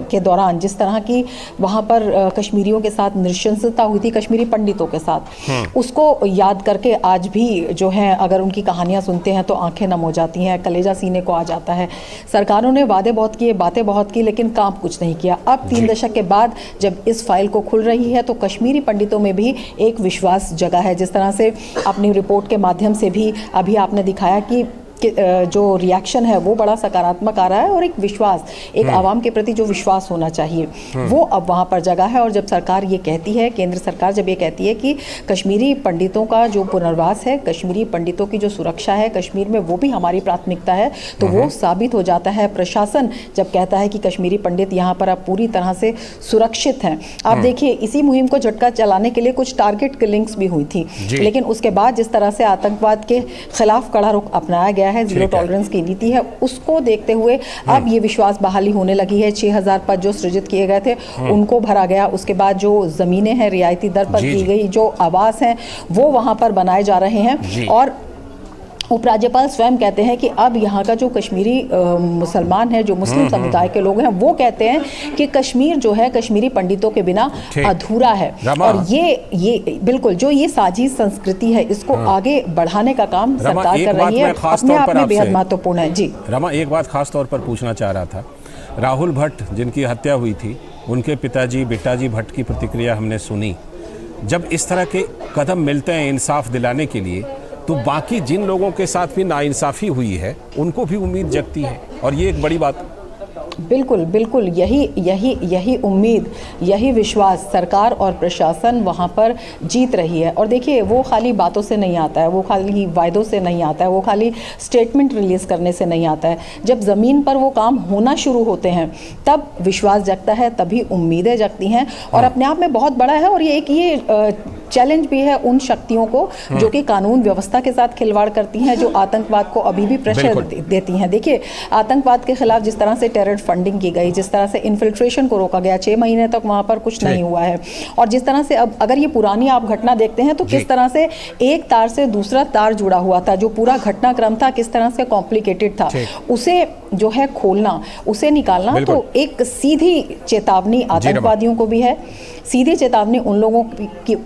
के दौरान जिस तरह की वहाँ पर कश्मीरियों के साथ नृशंसता हुई थी, कश्मीरी पंडितों के साथ, उसको याद करके आज भी जो है अगर उनकी कहानियाँ सुनते हैं तो आंखें नम हो जाती हैं, कलेजा सीने को आ जाता है। सरकारों ने वादे बहुत किए, बातें बहुत की लेकिन काम कुछ नहीं किया। अब 3 दशक के बाद जब इस फाइल को खुल रही है तो कश्मीरी पंडितों में भी एक विश्वास जगा है। जिस तरह से अपनी रिपोर्ट के माध्यम से भी अभी आपने दिखाया कि जो रिएक्शन है वो बड़ा सकारात्मक आ रहा है और एक विश्वास, एक आवाम के प्रति जो विश्वास होना चाहिए वो अब वहाँ पर जगह है। और जब सरकार ये कहती है, केंद्र सरकार जब ये कहती है कि कश्मीरी पंडितों का जो पुनर्वास है, कश्मीरी पंडितों की जो सुरक्षा है कश्मीर में, वो भी हमारी प्राथमिकता है, तो वो साबित हो जाता है। प्रशासन जब कहता है कि कश्मीरी पंडित यहाँ पर अब पूरी तरह से सुरक्षित हैं। आप देखिए, इसी मुहिम को झटका चलाने के लिए कुछ टारगेट किलिंग्स भी हुई थी, लेकिन उसके बाद जिस तरह से आतंकवाद के खिलाफ कड़ा रुख अपनाया गया है, जीरो टॉलरेंस की नीति है, उसको देखते हुए अब ये विश्वास बहाली होने लगी है। 6000 पद जो सृजित किए गए थे उनको भरा गया। उसके बाद जो जमीनें हैं रियायती दर पर दी गई, जो आवास हैं वो वहां पर बनाए जा रहे हैं। और उपराज्यपाल स्वयं कहते हैं कि अब यहाँ का जो कश्मीरी मुसलमान है, जो मुस्लिम समुदाय के लोग हैं, वो कहते हैं कि कश्मीर जो है कश्मीरी पंडितों के बिना अधूरा है। और ये बिल्कुल जो ये साझी संस्कृति है, इसको आगे बढ़ाने का काम सरकार कर रही है, अपने आप में बेहद महत्वपूर्ण है। जी रमा, एक बात खास तौर पर पूछना चाह रहा था। राहुल भट्ट जिनकी हत्या हुई थी, उनके पिताजी बिट्टाजी भट्ट की प्रतिक्रिया हमने सुनी। जब इस तरह के कदम मिलते हैं इंसाफ दिलाने के लिए, तो बाकी जिन लोगों के साथ भी नाइंसाफ़ी हुई है उनको भी उम्मीद जगती है, और ये एक बड़ी बात। बिल्कुल बिल्कुल, यही उम्मीद, यही विश्वास सरकार और प्रशासन वहाँ पर जीत रही है। और देखिए, वो खाली बातों से नहीं आता है, वो खाली वायदों से नहीं आता है, वो खाली स्टेटमेंट रिलीज़ करने से नहीं आता है। जब ज़मीन पर वो काम होना शुरू होते हैं तब विश्वास जगता है, तभी उम्मीदें जगती हैं। और अपने आप में बहुत बड़ा है। और ये चैलेंज भी है उन शक्तियों को जो कि कानून व्यवस्था के साथ खिलवाड़ करती हैं, जो आतंकवाद को अभी भी प्रेशर देती हैं। देखिए, आतंकवाद के खिलाफ जिस तरह से टेरर फंडिंग की गई, जिस तरह से इन्फिल्ट्रेशन को रोका गया, 6 महीने तक वहाँ पर कुछ नहीं हुआ है। और जिस तरह से अब अगर ये पुरानी आप घटना देखते हैं तो किस तरह से एक तार से दूसरा तार जुड़ा हुआ था, जो पूरा घटनाक्रम था किस तरह से कॉम्प्लिकेटेड था, उसे जो है खोलना, उसे निकालना, तो एक सीधी चेतावनी आतंकवादियों को भी है, सीधी चेतावनी उन लोगों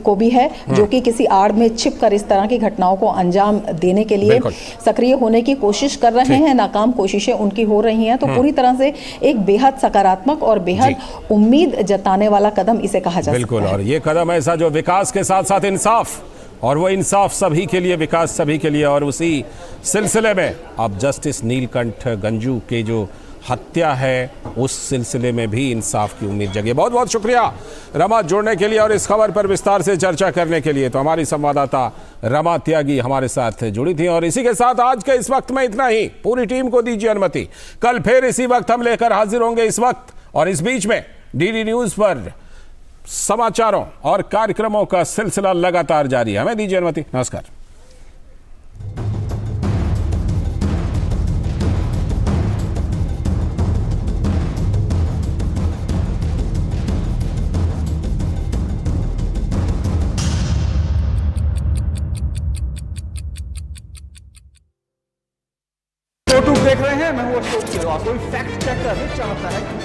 को भी है जो कि किसी आड़ में छिपकर इस तरह की घटनाओं को अंजाम देने के लिए सक्रिय होने की कोशिश कर रहे हैं। नाकाम कोशिशें उनकी हो रही हैं। तो पूरी तरह से एक बेहद सकारात्मक और बेहद उम्मीद जताने वाला कदम इसे कहा जा सकता है। बिल्कुल, और ये कदम ऐसा जो विकास के साथ साथ इंसाफ, और वो इंसाफ सभी के लिए, विकास सभी के लिए। और उसी सिलसिले में अब जस्टिस नीलकंठ गंजू के जो हत्या है, उस सिलसिले में भी इंसाफ की उम्मीद जगी। बहुत बहुत शुक्रिया रमा जुड़ने के लिए और इस खबर पर विस्तार से चर्चा करने के लिए। तो हमारी संवाददाता रमा त्यागी हमारे साथ जुड़ी थी। और इसी के साथ आज के इस वक्त में इतना ही। पूरी टीम को दीजिए अनुमति, कल फिर इसी वक्त हम लेकर हाजिर होंगे इस वक्त। और इस बीच में डीडी न्यूज पर समाचारों और कार्यक्रमों का सिलसिला लगातार जारी है। हमें दीजिए अनुमति। नमस्कार। देख रहे हैं, मैं हूं अशोक सिलवा। कोई फैक्ट चेकर चाहता है